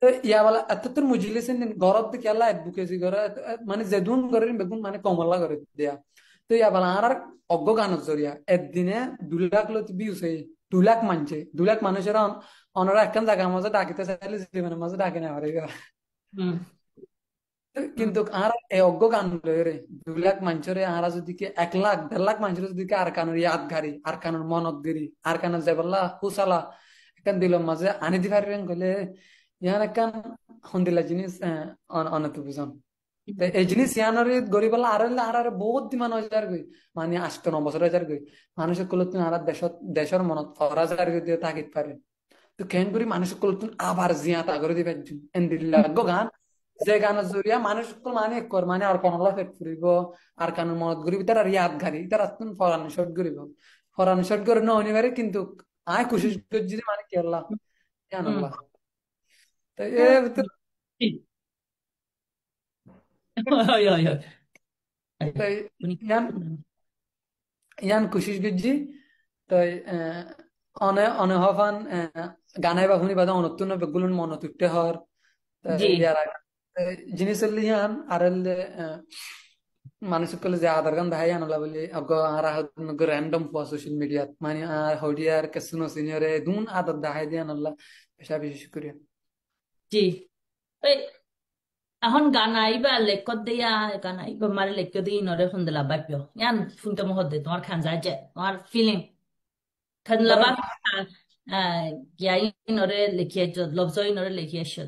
তো ইয়া বলা এত তোর মুজিলিসেন গরব দিকে আল্লাহ অ্যাডভোকেসি করে মানে যেদুন করে বেগুন মানে কমলা করে দেয়া তো ইয়া বলা আর অজ্ঞ গানের জরিয়া একদিনে 2 লাখ লোক ভিউজ হয়ে 2 লাখ মানছে 2 লাখ মানুষের অনরা একখান জায়গার মাঝে ডাকিতে চাইলে জীবনের মাঝে ডাকে না পারে কিন্তু আর এই অজ্ঞ গান লয়ে 2 লাখ মানুষের আরা যদি 1 লাখ 1.5 লাখ মানুষের যদি আর কানুর ইয়াদ গাড়ি আর কানুর মনত গিরি আর কানুর যাবল্লা হুসালা একখান দিলম মাঝে আনি দি পারবেন গলে ইয়ান একখান হন্দিলা জিনিস অনত বুঝান এই জিনিস ইয়ানোর গরিবালা আর বহুত দিমান হাজার গই মানে 8-9 বছর হাজার গই মানুষের কলতুন আর দেশের মনত 4,000 গই দিয়ে থাকিত পারে তো কেন করি মানুষের কলতুন আবার জিয়া তাগরে দিবে এন্দিল্লা গান যে গানের জরিয়া মানুষ মানে কর মানে আর কোনলা ফেট ফুরিব আর কানুন মনত গরিব তার আর ইয়াদ গাড়ি তার আতুন ফরান শট গরিব ফরান শট করে ন অনিবারে কিন্তু আয় খুশি করছি মানে কি আল্লাহ জান আল্লাহ তো এ Oi, oi, oi. তাই Unik. ইয়ান ইয়ান কুশিস গজ্জি তাই অনে অনে হফান গানাই বা শুনি বাদা অনতুন বেগুলন মন তুটতে হর জি ইয়ার জিনিস ইয়ান আর মানুষ কলে যে আধার গান দেখাই আনলা বলি অগ আর র্যান্ডম ফোয়া সোশ্যাল মিডিয়াত মানে আর হডিয়ার কেসুনো সিনিয়রে দুন আদার দেখাই দিয়ে আনলা পেশা বিশেষ করে জি এই এখন গান আইবা লেখত দিয়া গান আইবা মারে লেখ দিয়ে নরে শুনদলা বাপ্য ইয়ান শুনতে মহৎ দে তোমার খান যায় যে তোমার ফিলিং খান ধরো লাবা গিয়াই নরে লিখিয়ে লবজই নরে লিখিয়ে এসে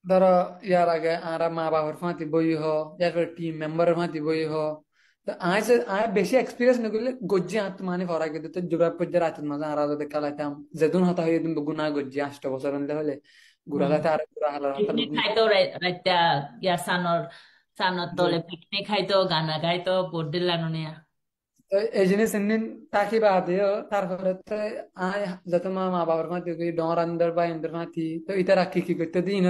ধরো ইয়ার আগে আর মা বাবার ফাঁতি বই হ এরপর টিম মেম্বারের ফাঁতি বই হ তো আয় বেশি এক্সপিরিয়েন্স নগলে গজ্জি হাত মানে ফরা কিন্তু তো জোড়া পর্যায়ে রাতের মাঝে আর আদে কালাইতাম যেদিন হতা হয়ে দিন গুনা গজ্জি 8 বছর হলে হলে গুড়া লাতে আর গুড়া হালার হাতা পিকনিক খাইতো রাইতা গিয়া সানর তলে পিকনিক খাইতো গানা গাইতো বোট দিলানো নিয়া তো এই জিনিস এমনি তাকি বাদে তারপরে তো আয় যত মা বাবার ফাঁতি ডর আন্দর বা ইন্দর ফাঁতি তো ইতারা কি করতে দিন